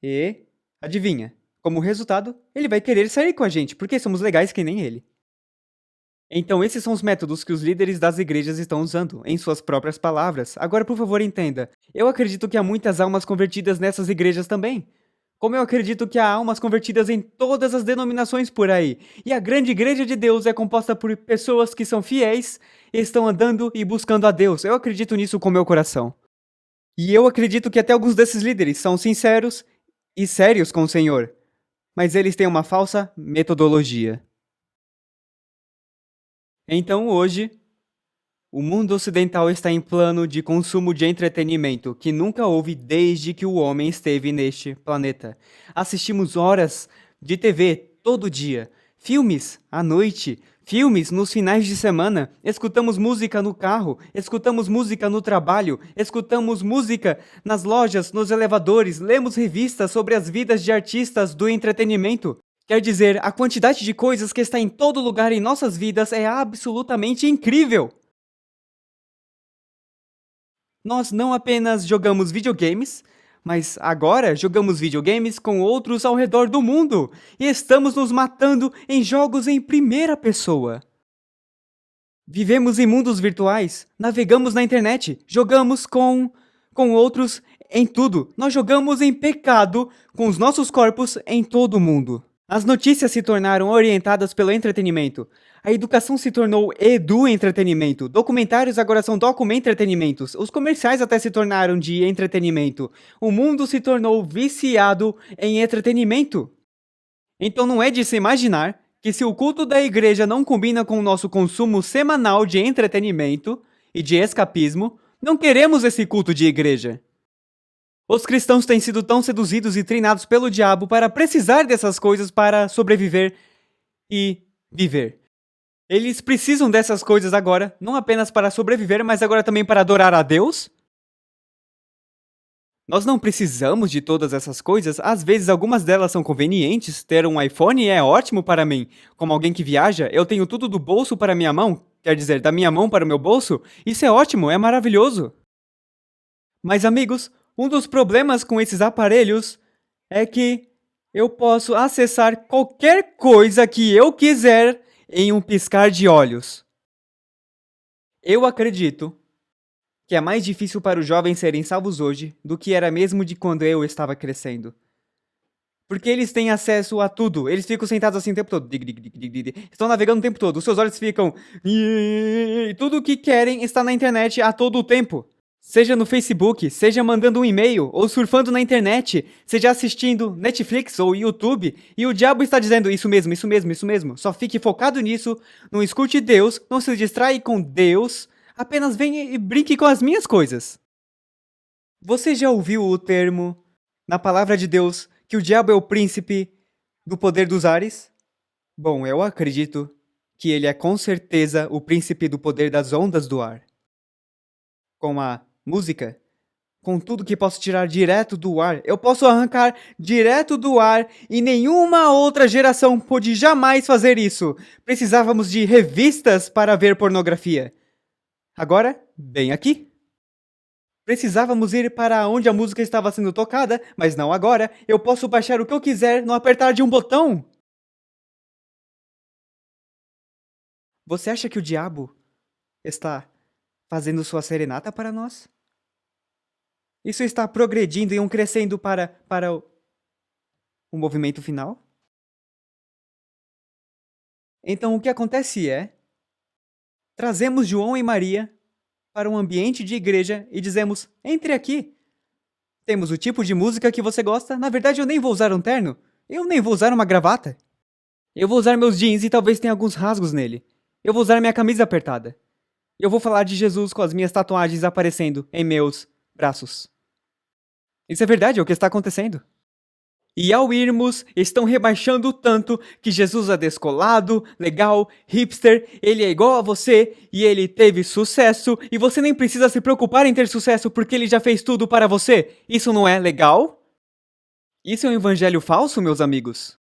E, adivinha, como resultado, ele vai querer sair com a gente, porque somos legais que nem ele. Então esses são os métodos que os líderes das igrejas estão usando, em suas próprias palavras. Agora, por favor, entenda. Eu acredito que há muitas almas convertidas nessas igrejas também. Como eu acredito que há almas convertidas em todas as denominações por aí. E a grande igreja de Deus é composta por pessoas que são fiéis e estão andando e buscando a Deus. Eu acredito nisso com meu coração. E eu acredito que até alguns desses líderes são sinceros e sérios com o Senhor. Mas eles têm uma falsa metodologia. Então hoje, o mundo ocidental está em plano de consumo de entretenimento que nunca houve desde que o homem esteve neste planeta. Assistimos horas de TV todo dia, filmes à noite, filmes nos finais de semana, escutamos música no carro, escutamos música no trabalho, escutamos música nas lojas, nos elevadores, lemos revistas sobre as vidas de artistas do entretenimento. Quer dizer, a quantidade de coisas que está em todo lugar em nossas vidas é absolutamente incrível! Nós não apenas jogamos videogames, mas agora jogamos videogames com outros ao redor do mundo e estamos nos matando em jogos em primeira pessoa. Vivemos em mundos virtuais, navegamos na internet, jogamos com outros em tudo. Nós jogamos em pecado com os nossos corpos em todo o mundo. As notícias se tornaram orientadas pelo entretenimento. A educação se tornou edu-entretenimento. Documentários agora são document-entretenimentos. Os comerciais até se tornaram de entretenimento. O mundo se tornou viciado em entretenimento. Então não é de se imaginar que se o culto da igreja não combina com o nosso consumo semanal de entretenimento e de escapismo, não queremos esse culto de igreja. Os cristãos têm sido tão seduzidos e treinados pelo diabo para precisar dessas coisas para sobreviver e viver. Eles precisam dessas coisas agora, não apenas para sobreviver, mas agora também para adorar a Deus? Nós não precisamos de todas essas coisas, às vezes algumas delas são convenientes, ter um iPhone é ótimo para mim. Como alguém que viaja, eu tenho tudo do bolso para minha mão, quer dizer, da minha mão para o meu bolso, isso é ótimo, é maravilhoso. Mas amigos, um dos problemas com esses aparelhos é que eu posso acessar qualquer coisa que eu quiser em um piscar de olhos. Eu acredito que é mais difícil para os jovens serem salvos hoje do que era mesmo de quando eu estava crescendo. Porque eles têm acesso a tudo. Eles ficam sentados assim o tempo todo. Estão navegando o tempo todo. Os seus olhos ficam... E tudo o que querem está na internet a todo o tempo. Seja no Facebook, seja mandando um e-mail, ou surfando na internet, seja assistindo Netflix ou YouTube, e o diabo está dizendo isso mesmo, isso mesmo, isso mesmo. Só fique focado nisso, não escute Deus, não se distraia com Deus, apenas venha e brinque com as minhas coisas. Você já ouviu o termo, na palavra de Deus, que o diabo é o príncipe do poder dos ares? Bom, eu acredito que ele é com certeza o príncipe do poder das ondas do ar. Com a música, com tudo que posso tirar direto do ar, eu posso arrancar direto do ar e nenhuma outra geração pôde jamais fazer isso. Precisávamos de revistas para ver pornografia. Agora, bem aqui. Precisávamos ir para onde a música estava sendo tocada, mas não agora. Eu posso baixar o que eu quiser no apertar de um botão. Você acha que o diabo está fazendo sua serenata para nós? Isso está progredindo e crescendo para o movimento final? Então o que acontece é, trazemos João e Maria para um ambiente de igreja e dizemos, entre aqui. Temos o tipo de música que você gosta. Na verdade, eu nem vou usar um terno. Eu nem vou usar uma gravata. Eu vou usar meus jeans e talvez tenha alguns rasgos nele. Eu vou usar minha camisa apertada. Eu vou falar de Jesus com as minhas tatuagens aparecendo em meus braços. Isso é verdade, é o que está acontecendo. E ao irmos, estão rebaixando tanto que Jesus é descolado, legal, hipster, ele é igual a você e ele teve sucesso e você nem precisa se preocupar em ter sucesso porque ele já fez tudo para você. Isso não é legal? Isso é um evangelho falso, meus amigos?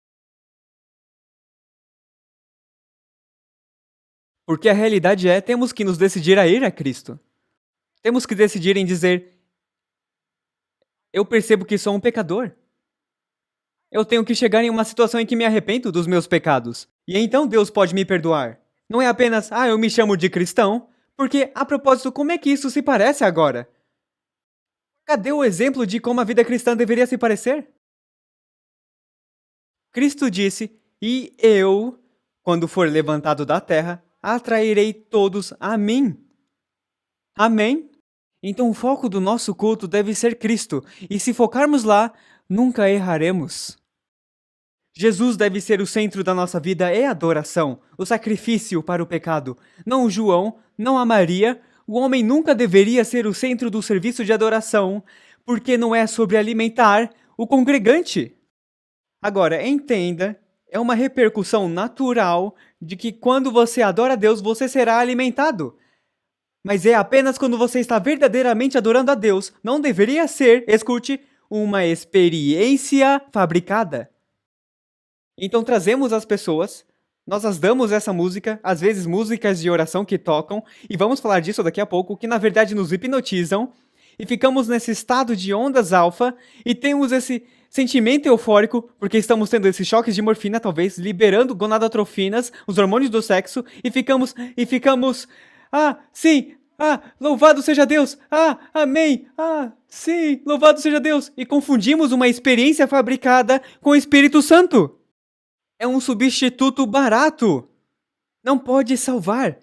Porque a realidade é, temos que nos decidir a ir a Cristo. Temos que decidir em dizer, eu percebo que sou um pecador. Eu tenho que chegar em uma situação em que me arrependo dos meus pecados. E então Deus pode me perdoar. Não é apenas, eu me chamo de cristão, porque, a propósito, como é que isso se parece agora? Cadê o exemplo de como a vida cristã deveria se parecer? Cristo disse, e eu, quando for levantado da terra, atrairei todos a mim. Amém? Então o foco do nosso culto deve ser Cristo, e se focarmos lá, nunca erraremos. Jesus deve ser o centro da nossa vida e adoração, o sacrifício para o pecado. Não o João, não a Maria. O homem nunca deveria ser o centro do serviço de adoração, porque não é sobre alimentar o congregante. Agora, entenda, é uma repercussão natural de que quando você adora a Deus, você será alimentado. Mas é apenas quando você está verdadeiramente adorando a Deus. Não deveria ser, escute, uma experiência fabricada. Então trazemos as pessoas, nós as damos essa música, às vezes músicas de oração que tocam, e vamos falar disso daqui a pouco, que na verdade nos hipnotizam, e ficamos nesse estado de ondas alfa, e temos esse sentimento eufórico, porque estamos tendo esses choques de morfina, talvez, liberando gonadotrofinas, os hormônios do sexo, e ficamos, sim, louvado seja Deus, amém, sim, louvado seja Deus, e confundimos uma experiência fabricada com o Espírito Santo. É um substituto barato. Não pode salvar.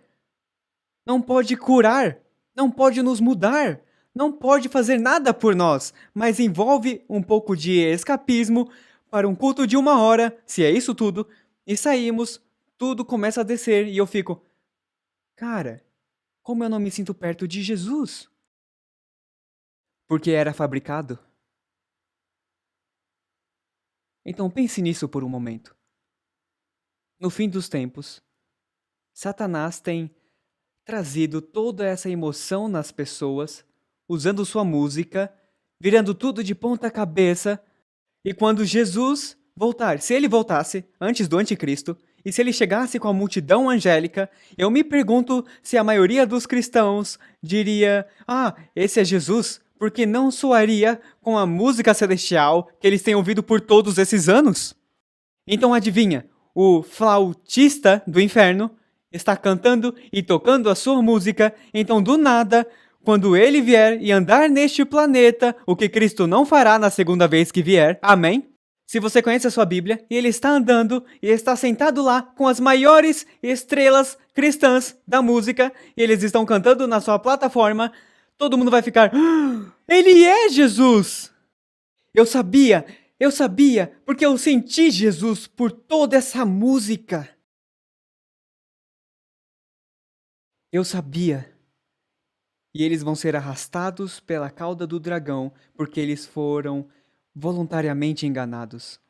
Não pode curar. Não pode nos mudar. Não pode fazer nada por nós. Mas envolve um pouco de escapismo para um culto de 1 hora, se é isso tudo, e saímos, tudo começa a descer e eu fico, cara, como eu não me sinto perto de Jesus? Porque era fabricado. Então pense nisso por um momento. No fim dos tempos, Satanás tem trazido toda essa emoção nas pessoas, usando sua música, virando tudo de ponta cabeça, e quando Jesus voltar, se ele voltasse antes do anticristo, e se ele chegasse com a multidão angélica, eu me pergunto se a maioria dos cristãos diria, esse é Jesus, porque não soaria com a música celestial que eles têm ouvido por todos esses anos? Então adivinha, o flautista do inferno está cantando e tocando a sua música, então do nada, quando ele vier e andar neste planeta, o que Cristo não fará na segunda vez que vier, amém? Se você conhece a sua Bíblia, e ele está andando e está sentado lá com as maiores estrelas cristãs da música, e eles estão cantando na sua plataforma, todo mundo vai ficar, ele é Jesus! Eu sabia, porque eu senti Jesus por toda essa música. Eu sabia. E eles vão ser arrastados pela cauda do dragão, porque eles foram voluntariamente enganados.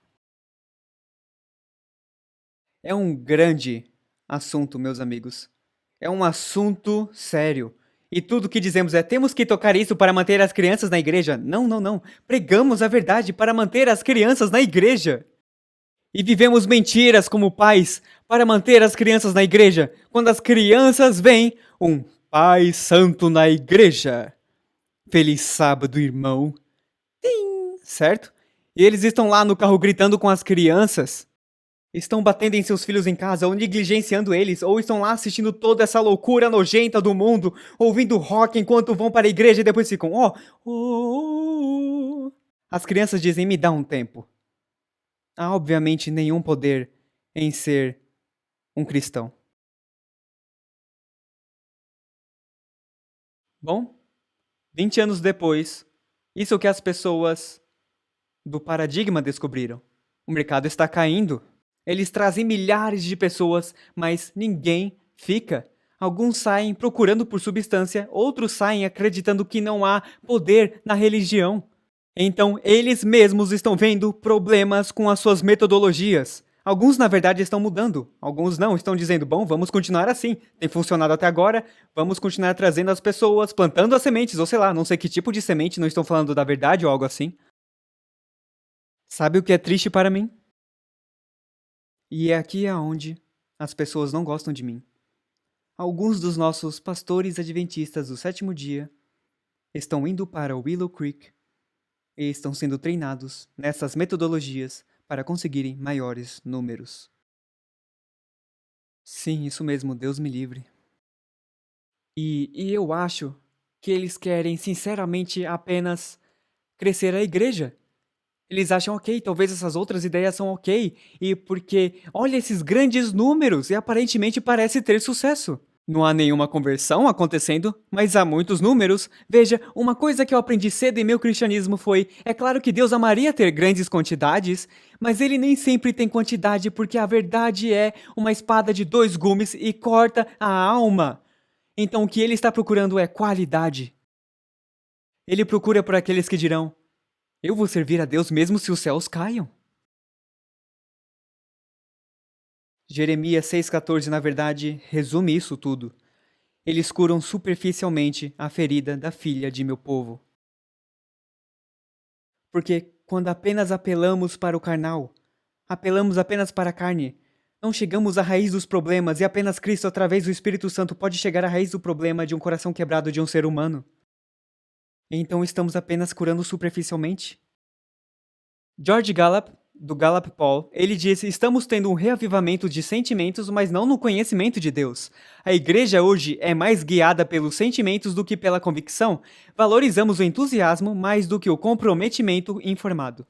É um grande assunto, meus amigos. É um assunto sério. E tudo que dizemos é, temos que tocar isso para manter as crianças na igreja. Não. Pregamos a verdade para manter as crianças na igreja. E vivemos mentiras como pais para manter as crianças na igreja. Quando as crianças veem um Pai Santo na igreja. Feliz sábado, irmão. Tim, certo? E eles estão lá no carro gritando com as crianças. Estão batendo em seus filhos em casa, ou negligenciando eles, ou estão lá assistindo toda essa loucura nojenta do mundo, ouvindo rock enquanto vão para a igreja e depois ficam, As crianças dizem, me dá um tempo. Há obviamente nenhum poder em ser um cristão. Bom, 20 anos depois, isso é o que as pessoas do paradigma descobriram. O mercado está caindo. Eles trazem milhares de pessoas, mas ninguém fica. Alguns saem procurando por substância, outros saem acreditando que não há poder na religião. Então, eles mesmos estão vendo problemas com as suas metodologias. Alguns, na verdade, estão mudando. Alguns não, estão dizendo, bom, vamos continuar assim. Tem funcionado até agora, vamos continuar trazendo as pessoas, plantando as sementes, ou sei lá, não sei que tipo de semente, não estão falando da verdade ou algo assim. Sabe o que é triste para mim? E é aqui aonde as pessoas não gostam de mim. Alguns dos nossos pastores adventistas do sétimo dia estão indo para Willow Creek e estão sendo treinados nessas metodologias para conseguirem maiores números. Sim, isso mesmo, Deus me livre. E eu acho que eles querem, sinceramente, apenas crescer a igreja. Eles acham ok, talvez essas outras ideias são ok, e porque olha esses grandes números e aparentemente parece ter sucesso. Não há nenhuma conversão acontecendo, mas há muitos números. Veja, uma coisa que eu aprendi cedo em meu cristianismo foi: é claro que Deus amaria ter grandes quantidades, mas ele nem sempre tem quantidade porque a verdade é uma espada de 2 gumes e corta a alma. Então o que ele está procurando é qualidade. Ele procura por aqueles que dirão: eu vou servir a Deus mesmo se os céus caiam. Jeremias 6,14, na verdade, resume isso tudo. Eles curam superficialmente a ferida da filha de meu povo. Porque quando apenas apelamos para o carnal, apelamos apenas para a carne, não chegamos à raiz dos problemas e apenas Cristo, através do Espírito Santo, pode chegar à raiz do problema de um coração quebrado de um ser humano. Então estamos apenas curando superficialmente? George Gallup, do Gallup Poll, ele disse: estamos tendo um reavivamento de sentimentos, mas não no conhecimento de Deus. A igreja hoje é mais guiada pelos sentimentos do que pela convicção. Valorizamos o entusiasmo mais do que o comprometimento informado.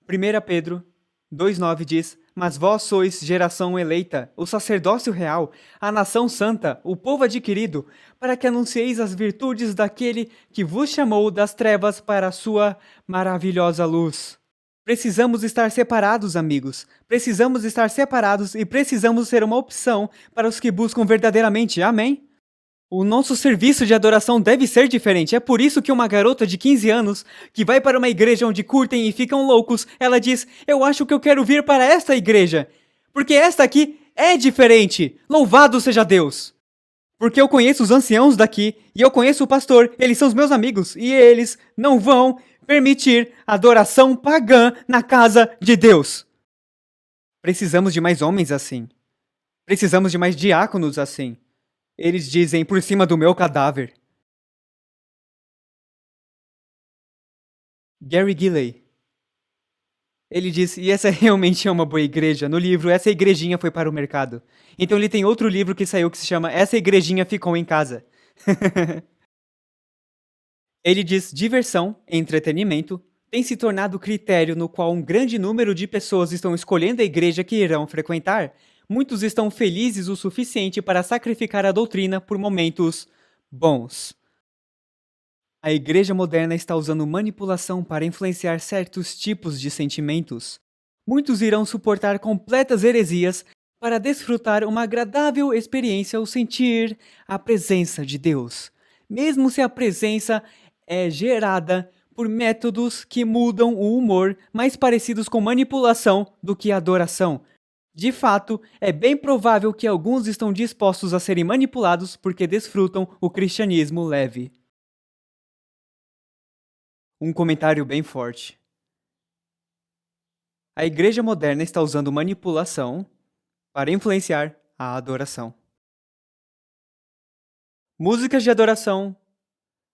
1 Pedro 2,9 diz: mas vós sois geração eleita, o sacerdócio real, a nação santa, o povo adquirido, para que anuncieis as virtudes daquele que vos chamou das trevas para a sua maravilhosa luz. Precisamos estar separados, amigos. Precisamos estar separados e precisamos ser uma opção para os que buscam verdadeiramente. Amém? O nosso serviço de adoração deve ser diferente. É por isso que uma garota de 15 anos, que vai para uma igreja onde curtem e ficam loucos, ela diz: eu acho que eu quero vir para esta igreja, porque esta aqui é diferente. Louvado seja Deus! Porque eu conheço os anciãos daqui, e eu conheço o pastor, eles são os meus amigos, e eles não vão permitir adoração pagã na casa de Deus. Precisamos de mais homens assim. Precisamos de mais diáconos assim. Eles dizem: por cima do meu cadáver. Gary Gilley. Ele diz: e essa realmente é uma boa igreja. No livro, essa igrejinha foi para o mercado. Então ele tem outro livro que saiu que se chama Essa Igrejinha Ficou em Casa. Ele diz: diversão, entretenimento, tem se tornado o critério no qual um grande número de pessoas estão escolhendo a igreja que irão frequentar. Muitos estão felizes o suficiente para sacrificar a doutrina por momentos bons. A igreja moderna está usando manipulação para influenciar certos tipos de sentimentos. Muitos irão suportar completas heresias para desfrutar uma agradável experiência ao sentir a presença de Deus, mesmo se a presença é gerada por métodos que mudam o humor, mais parecidos com manipulação do que adoração. De fato, é bem provável que alguns estão dispostos a serem manipulados porque desfrutam o cristianismo leve. Um comentário bem forte. A igreja moderna está usando manipulação para influenciar a adoração. Músicas de adoração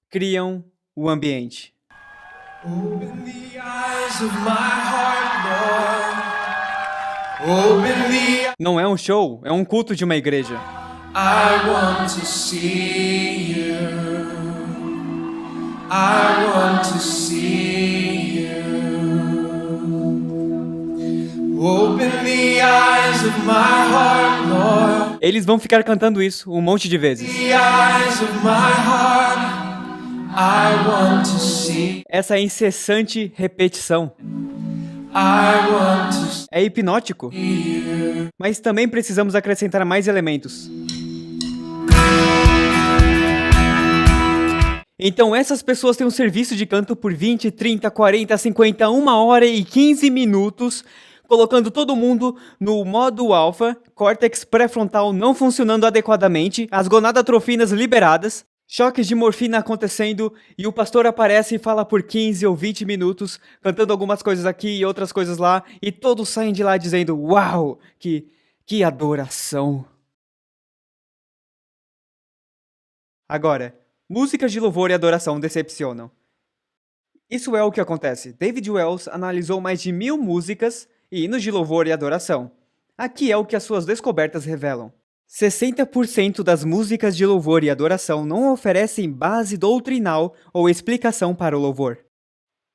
criam o ambiente. Open the eyes of my heart, Lord. Não é um show, é um culto de uma igreja. I want to see you. I want to see you. Open the eyes of my heart, Lord. Eles vão ficar cantando isso um monte de vezes. The eyes of my heart, I want to see. Essa incessante repetição é hipnótico, mas também precisamos acrescentar mais elementos. Então essas pessoas têm um serviço de canto por 20, 30, 40, 50, 1 hora e 15 minutos, colocando todo mundo no modo alfa, córtex pré-frontal não funcionando adequadamente, as gonadotrofinas liberadas, choques de morfina acontecendo e o pastor aparece e fala por 15 ou 20 minutos, cantando algumas coisas aqui e outras coisas lá, e todos saem de lá dizendo, uau, que adoração. Agora, músicas de louvor e adoração decepcionam. Isso é o que acontece. David Wells analisou mais de 1000 músicas e hinos de louvor e adoração. Aqui é o que as suas descobertas revelam. 60% das músicas de louvor e adoração não oferecem base doutrinal ou explicação para o louvor.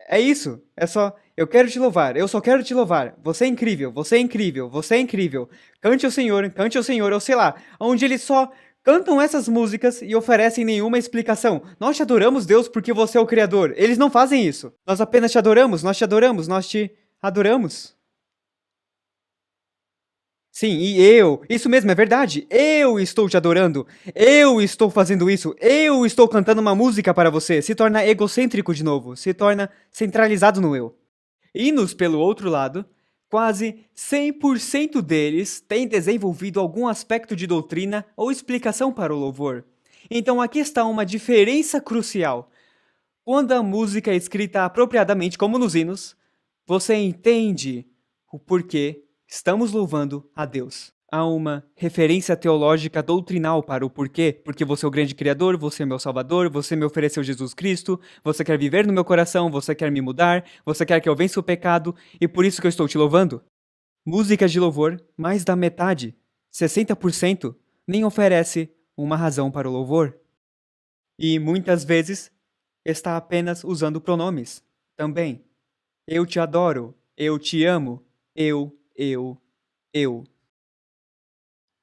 É isso, é só, eu quero te louvar, eu só quero te louvar, você é incrível, você é incrível, você é incrível, cante ao Senhor, ou sei lá, onde eles só cantam essas músicas e oferecem nenhuma explicação. Nós te adoramos, Deus, porque você é o Criador. Eles não fazem isso. Nós apenas te adoramos, nós te adoramos, nós te adoramos. Sim, isso mesmo, é verdade. Eu estou te adorando. Eu estou fazendo isso. Eu estou cantando uma música para você. Se torna egocêntrico de novo. Se torna centralizado no eu. Hinos, pelo outro lado, quase 100% deles têm desenvolvido algum aspecto de doutrina ou explicação para o louvor. Então aqui está uma diferença crucial. Quando a música é escrita apropriadamente, como nos hinos, você entende o porquê estamos louvando a Deus. Há uma referência teológica doutrinal para o porquê, porque você é o grande Criador, você é meu Salvador, você me ofereceu Jesus Cristo, você quer viver no meu coração, você quer me mudar, você quer que eu vença o pecado, e por isso que eu estou te louvando. Músicas de louvor, mais da metade, 60%, nem oferece uma razão para o louvor. E muitas vezes está apenas usando pronomes, também. Eu te adoro, eu te amo, eu.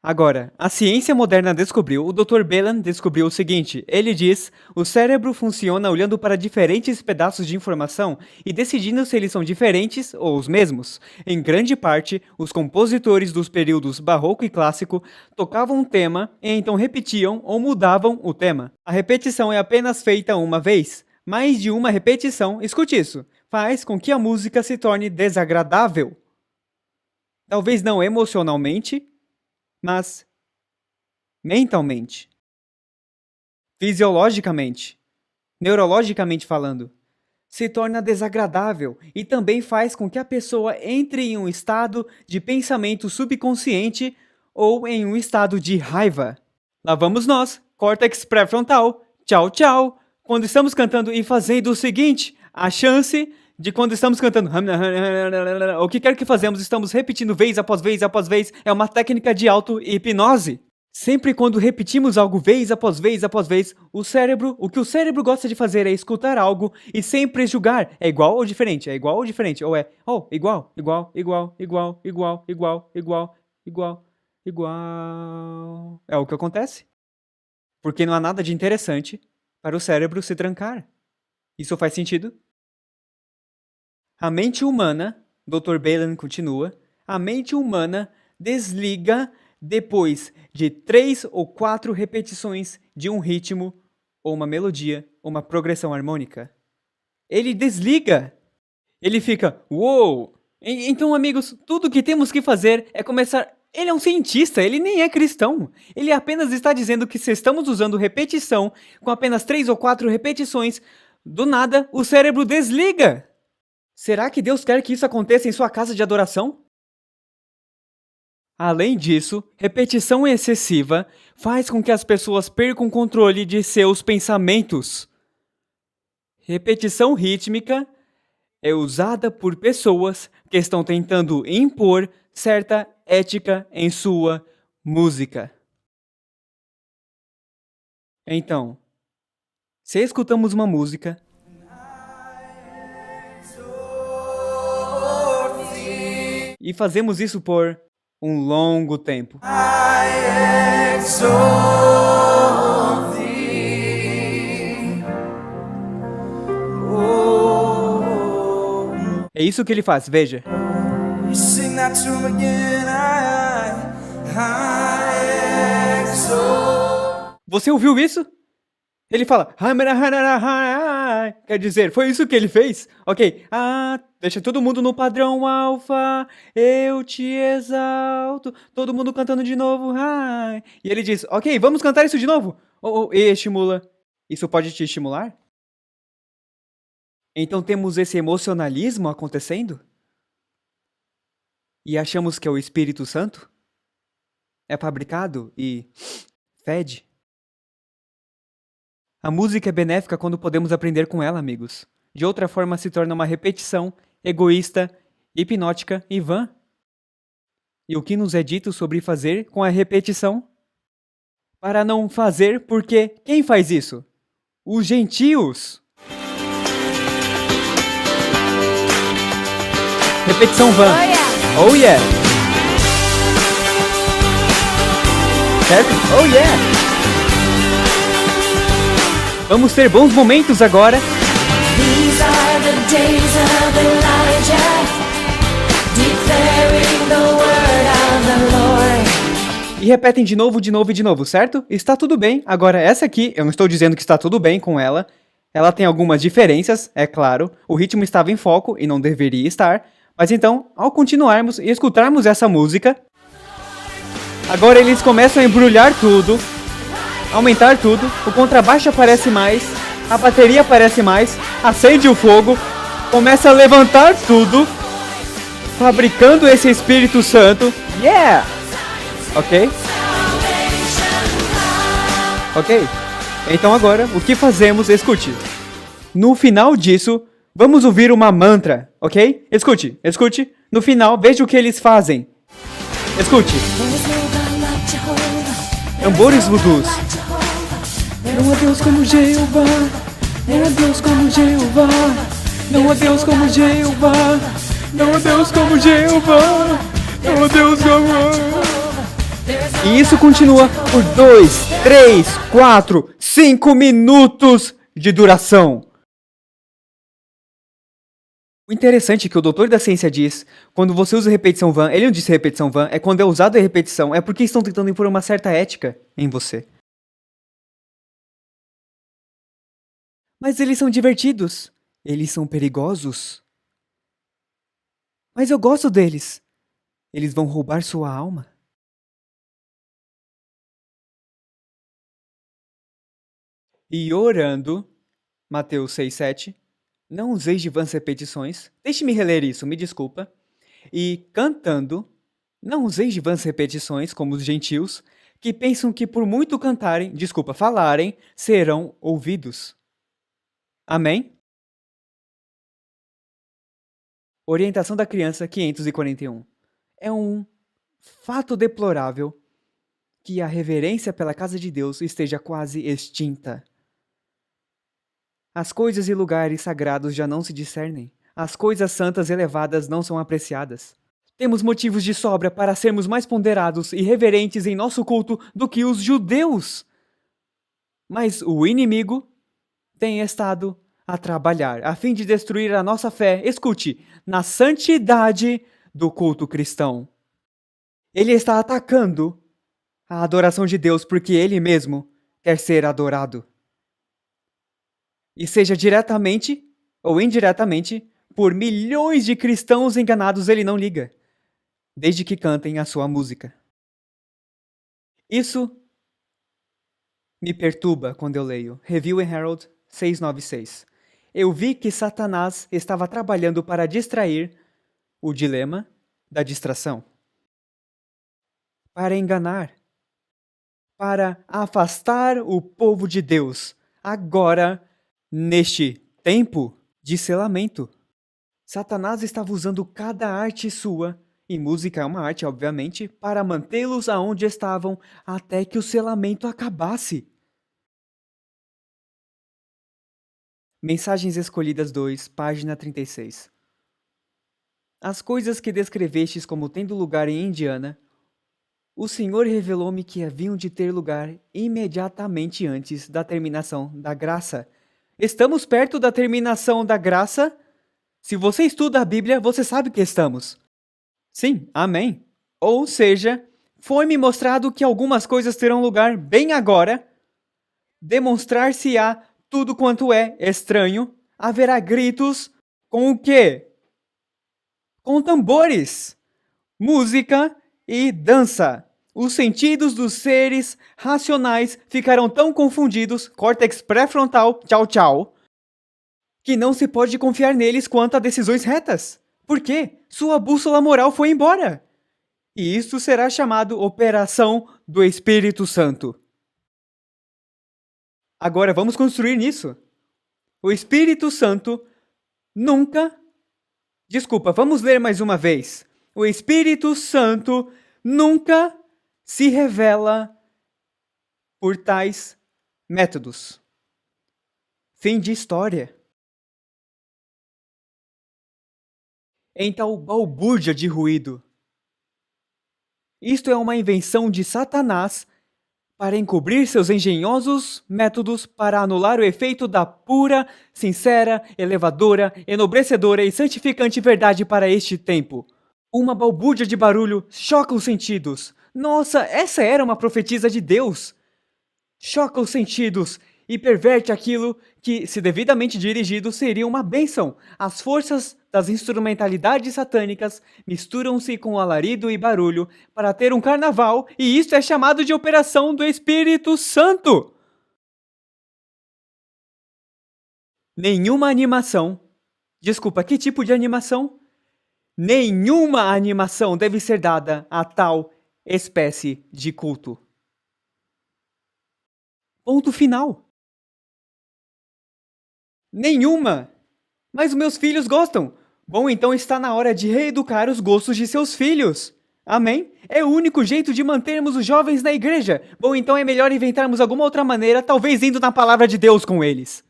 Agora, a ciência moderna descobriu, o Dr. Belan descobriu o seguinte, ele diz, o cérebro funciona olhando para diferentes pedaços de informação e decidindo se eles são diferentes ou os mesmos. Em grande parte, os compositores dos períodos barroco e clássico tocavam um tema e então repetiam ou mudavam o tema. A repetição é apenas feita uma vez. Mais de uma repetição, escute isso, faz com que a música se torne desagradável. Talvez não emocionalmente, mas mentalmente, fisiologicamente, neurologicamente falando, se torna desagradável e também faz com que a pessoa entre em um estado de pensamento subconsciente ou em um estado de raiva. Lá vamos nós, córtex pré-frontal, tchau, tchau. Quando estamos cantando e fazendo o seguinte, a chance de quando estamos cantando o que quer que fazemos, estamos repetindo vez após vez, é uma técnica de auto-hipnose. Sempre quando repetimos algo vez após vez, o que o cérebro gosta de fazer é escutar algo e sempre julgar. É igual ou diferente? É igual ou diferente? Ou é, igual. É o que acontece. Porque não há nada de interessante para o cérebro se trancar. Isso faz sentido? A mente humana, Dr. Belan continua, a mente humana desliga depois de 3 ou 4 repetições de um ritmo, ou uma melodia, ou uma progressão harmônica. Ele desliga. Ele fica, uou! Então, amigos, tudo que temos que fazer é começar... Ele é um cientista, ele nem é cristão. Ele apenas está dizendo que se estamos usando repetição, com apenas 3 ou 4 repetições, do nada o cérebro desliga. Será que Deus quer que isso aconteça em sua casa de adoração? Além disso, repetição excessiva faz com que as pessoas percam o controle de seus pensamentos. Repetição rítmica é usada por pessoas que estão tentando impor certa ética em sua música. Então, se escutamos uma música e fazemos isso por um longo tempo. É isso que ele faz, veja. Você ouviu isso? Ele fala, quer dizer, foi isso que ele fez? Ok, deixa todo mundo no padrão alfa, eu te exalto, todo mundo cantando de novo, e ele diz, ok, vamos cantar isso de novo? E estimula. Isso pode te estimular? Então temos esse emocionalismo acontecendo? E achamos que é o Espírito Santo? É fabricado e fede? A música é benéfica quando podemos aprender com ela, amigos. De outra forma, se torna uma repetição, egoísta, hipnótica e vã. E o que nos é dito sobre fazer com a repetição? Para não fazer, porque quem faz isso? Os gentios. Repetição vã. Oh yeah! Certo? Oh yeah! Vamos ter bons momentos agora. These are the days of Elijah, declaring the word of the Lord. E repetem de novo, certo? Está tudo bem. Agora essa aqui, eu não estou dizendo que está tudo bem com ela. Ela tem algumas diferenças, é claro. O ritmo estava em foco e não deveria estar. Mas então, ao continuarmos e escutarmos essa música, agora eles começam a embrulhar tudo, aumentar tudo, o contrabaixo aparece mais, a bateria aparece mais, acende o fogo, começa a levantar tudo, fabricando esse Espírito Santo. Yeah! Ok? Ok? Então agora, o que fazemos? Escute. No final disso, vamos ouvir uma mantra, ok? Escute. No final, veja o que eles fazem. Escute. Tambores vudus. Não há Deus como Jeová. Não há Deus como Jeová. Não há Deus como Jeová. Não há Deus como Jeová. Não há Deus como... E isso continua por 2, 3, 4, 5 minutos de duração. O interessante é que o doutor da ciência diz, quando você usa repetição vã, ele não disse repetição vã, é quando é usado a repetição, é porque estão tentando impor uma certa ética em você. Mas eles são divertidos. Eles são perigosos. Mas eu gosto deles. Eles vão roubar sua alma. E orando, Mateus 6:7, não useis de vãs repetições. Deixe-me reler isso, me desculpa. E cantando, não useis de vãs repetições, como os gentios, que pensam que por muito falarem, serão ouvidos. Amém? Orientação da criança 541. É um fato deplorável que a reverência pela casa de Deus esteja quase extinta. As coisas e lugares sagrados já não se discernem. As coisas santas elevadas não são apreciadas. Temos motivos de sobra para sermos mais ponderados e reverentes em nosso culto do que os judeus. Mas o inimigo tem estado a trabalhar a fim de destruir a nossa fé, escute, na santidade do culto cristão. Ele está atacando a adoração de Deus porque ele mesmo quer ser adorado. E seja diretamente ou indiretamente, por milhões de cristãos enganados, ele não liga, desde que cantem a sua música. Isso me perturba quando eu leio Review and Herald 696. Eu vi que Satanás estava trabalhando para distrair o dilema da distração, para enganar, para afastar o povo de Deus, agora, neste tempo de selamento. Satanás estava usando cada arte sua, e música é uma arte, obviamente, para mantê-los aonde estavam até que o selamento acabasse. Mensagens Escolhidas 2, página 36. As coisas que descrevestes como tendo lugar em Indiana, o Senhor revelou-me que haviam de ter lugar imediatamente antes da terminação da graça. Estamos perto da terminação da graça? Se você estuda a Bíblia, você sabe que estamos. Sim, amém. Ou seja, foi-me mostrado que algumas coisas terão lugar bem agora, demonstrar-se-á tudo quanto é estranho, haverá gritos com o quê? Com tambores, música e dança. Os sentidos dos seres racionais ficarão tão confundidos, córtex pré-frontal, tchau tchau, que não se pode confiar neles quanto a decisões retas. Por quê? Sua bússola moral foi embora. E isso será chamado Operação do Espírito Santo. Agora vamos construir nisso. O Espírito Santo nunca... Desculpa, vamos ler mais uma vez. O Espírito Santo nunca se revela por tais métodos. Fim de história. Em tal balbúrdia de ruído. Isto é uma invenção de Satanás para encobrir seus engenhosos métodos para anular o efeito da pura, sincera, elevadora, enobrecedora e santificante verdade para este tempo. Uma balbúrdia de barulho choca os sentidos. Nossa, essa era uma profetisa de Deus. Choca os sentidos e perverte aquilo que, se devidamente dirigido, seria uma bênção. As forças das instrumentalidades satânicas misturam-se com alarido e barulho para ter um carnaval, e isto é chamado de Operação do Espírito Santo. Nenhuma animação. Desculpa, que tipo de animação? Nenhuma animação deve ser dada a tal espécie de culto. Ponto final. Nenhuma! Mas os meus filhos gostam. Bom, então está na hora de reeducar os gostos de seus filhos. Amém? É o único jeito de mantermos os jovens na igreja. Bom, então é melhor inventarmos alguma outra maneira, talvez indo na palavra de Deus com eles.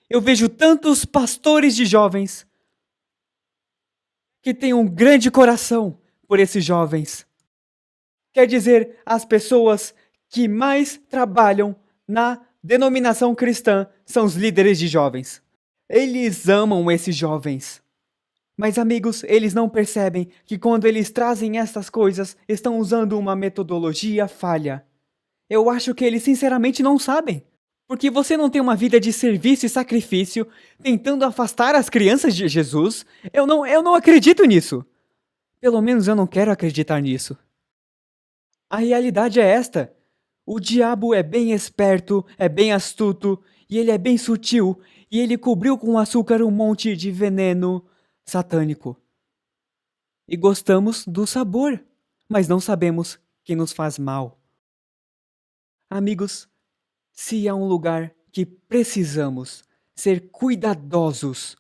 Eu vejo tantos pastores de jovens que têm um grande coração por esses jovens. Quer dizer, as pessoas que mais trabalham na denominação cristã são os líderes de jovens. Eles amam esses jovens. Mas, amigos, eles não percebem que quando eles trazem essas coisas, estão usando uma metodologia falha. Eu acho que eles sinceramente não sabem. Porque você não tem uma vida de serviço e sacrifício tentando afastar as crianças de Jesus. Eu não acredito nisso. Pelo menos eu não quero acreditar nisso. A realidade é esta. O diabo é bem esperto, é bem astuto, e ele é bem sutil, e ele cobriu com açúcar um monte de veneno satânico. E gostamos do sabor, mas não sabemos que nos faz mal. Amigos, se há um lugar que precisamos ser cuidadosos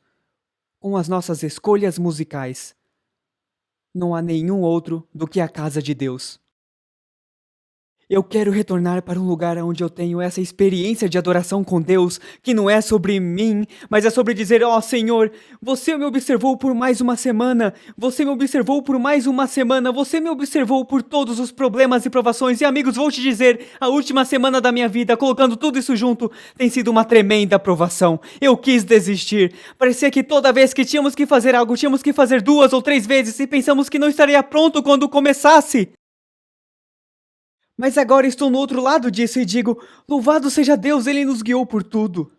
com as nossas escolhas musicais, não há nenhum outro do que a casa de Deus. Eu quero retornar para um lugar onde eu tenho essa experiência de adoração com Deus, que não é sobre mim, mas é sobre dizer, ó Senhor, você me observou por mais uma semana, você me observou por mais uma semana, você me observou por todos os problemas e provações, e amigos, vou te dizer, a última semana da minha vida, colocando tudo isso junto, tem sido uma tremenda provação. Eu quis desistir, parecia que toda vez que tínhamos que fazer algo, tínhamos que fazer 2 ou 3 vezes, e pensamos que não estaria pronto quando começasse. Mas agora estou no outro lado disso e digo, louvado seja Deus, Ele nos guiou por tudo.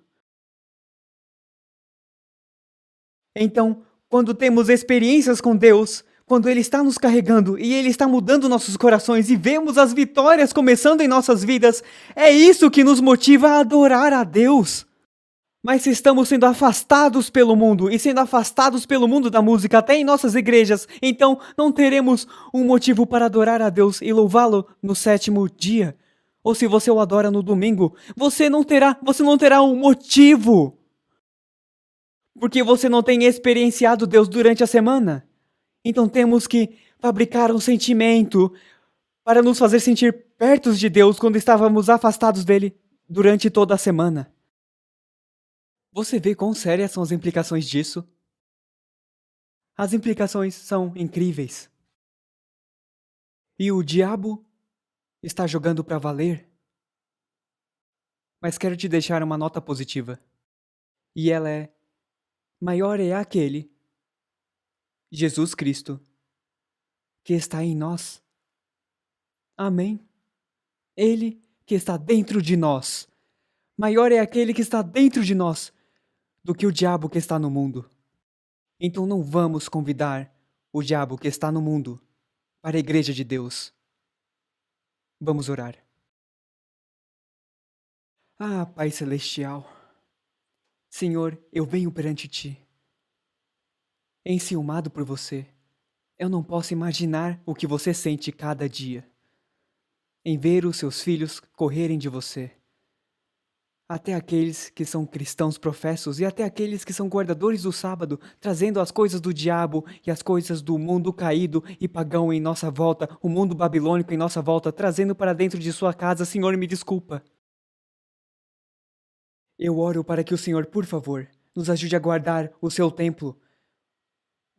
Então, quando temos experiências com Deus, quando Ele está nos carregando e Ele está mudando nossos corações e vemos as vitórias começando em nossas vidas, é isso que nos motiva a adorar a Deus. Mas se estamos sendo afastados pelo mundo e sendo afastados pelo mundo da música até em nossas igrejas, então não teremos um motivo para adorar a Deus e louvá-lo no 7º dia. Ou se você o adora no domingo, você não terá um motivo. Porque você não tem experienciado Deus durante a semana. Então temos que fabricar um sentimento para nos fazer sentir perto de Deus quando estávamos afastados dele durante toda a semana. Você vê quão sérias são as implicações disso? As implicações são incríveis. E o diabo está jogando para valer. Mas quero te deixar uma nota positiva. E ela é: maior é aquele, Jesus Cristo, que está em nós. Amém. Ele que está dentro de nós. Maior é aquele que está dentro de nós do que o diabo que está no mundo. Então não vamos convidar o diabo que está no mundo para a igreja de Deus. Vamos orar. Ah, Pai Celestial, Senhor, eu venho perante Ti, enciumado por você. Eu não posso imaginar o que você sente cada dia, em ver os seus filhos correrem de você. Até aqueles que são cristãos professos e até aqueles que são guardadores do sábado, trazendo as coisas do diabo e as coisas do mundo caído e pagão em nossa volta, o mundo babilônico em nossa volta, trazendo para dentro de sua casa. Senhor, me desculpa. Eu oro para que o Senhor, por favor, nos ajude a guardar o seu templo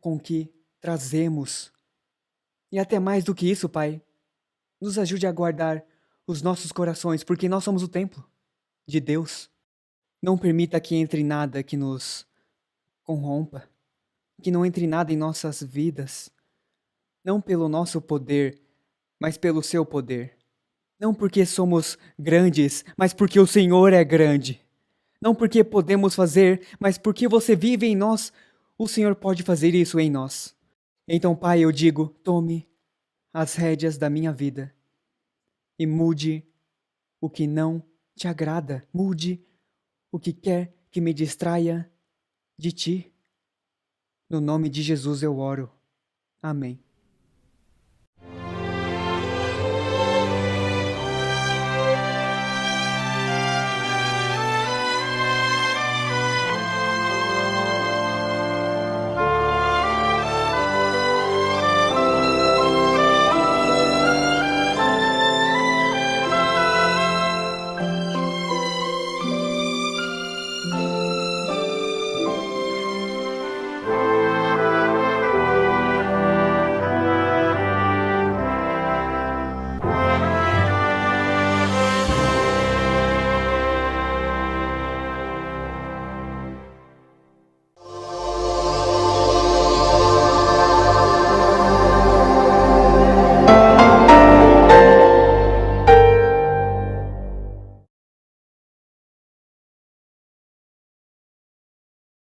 com que trazemos. E até mais do que isso, Pai, nos ajude a guardar os nossos corações, porque nós somos o templo de Deus. Não permita que entre nada que nos corrompa, que não entre nada em nossas vidas, não pelo nosso poder, mas pelo seu poder. Não porque somos grandes, mas porque o Senhor é grande. Não porque podemos fazer, mas porque você vive em nós, o Senhor pode fazer isso em nós. Então, Pai, eu digo, tome as rédeas da minha vida e mude o que não te agrada, mude o que quer que me distraia de ti. No nome de Jesus eu oro. Amém.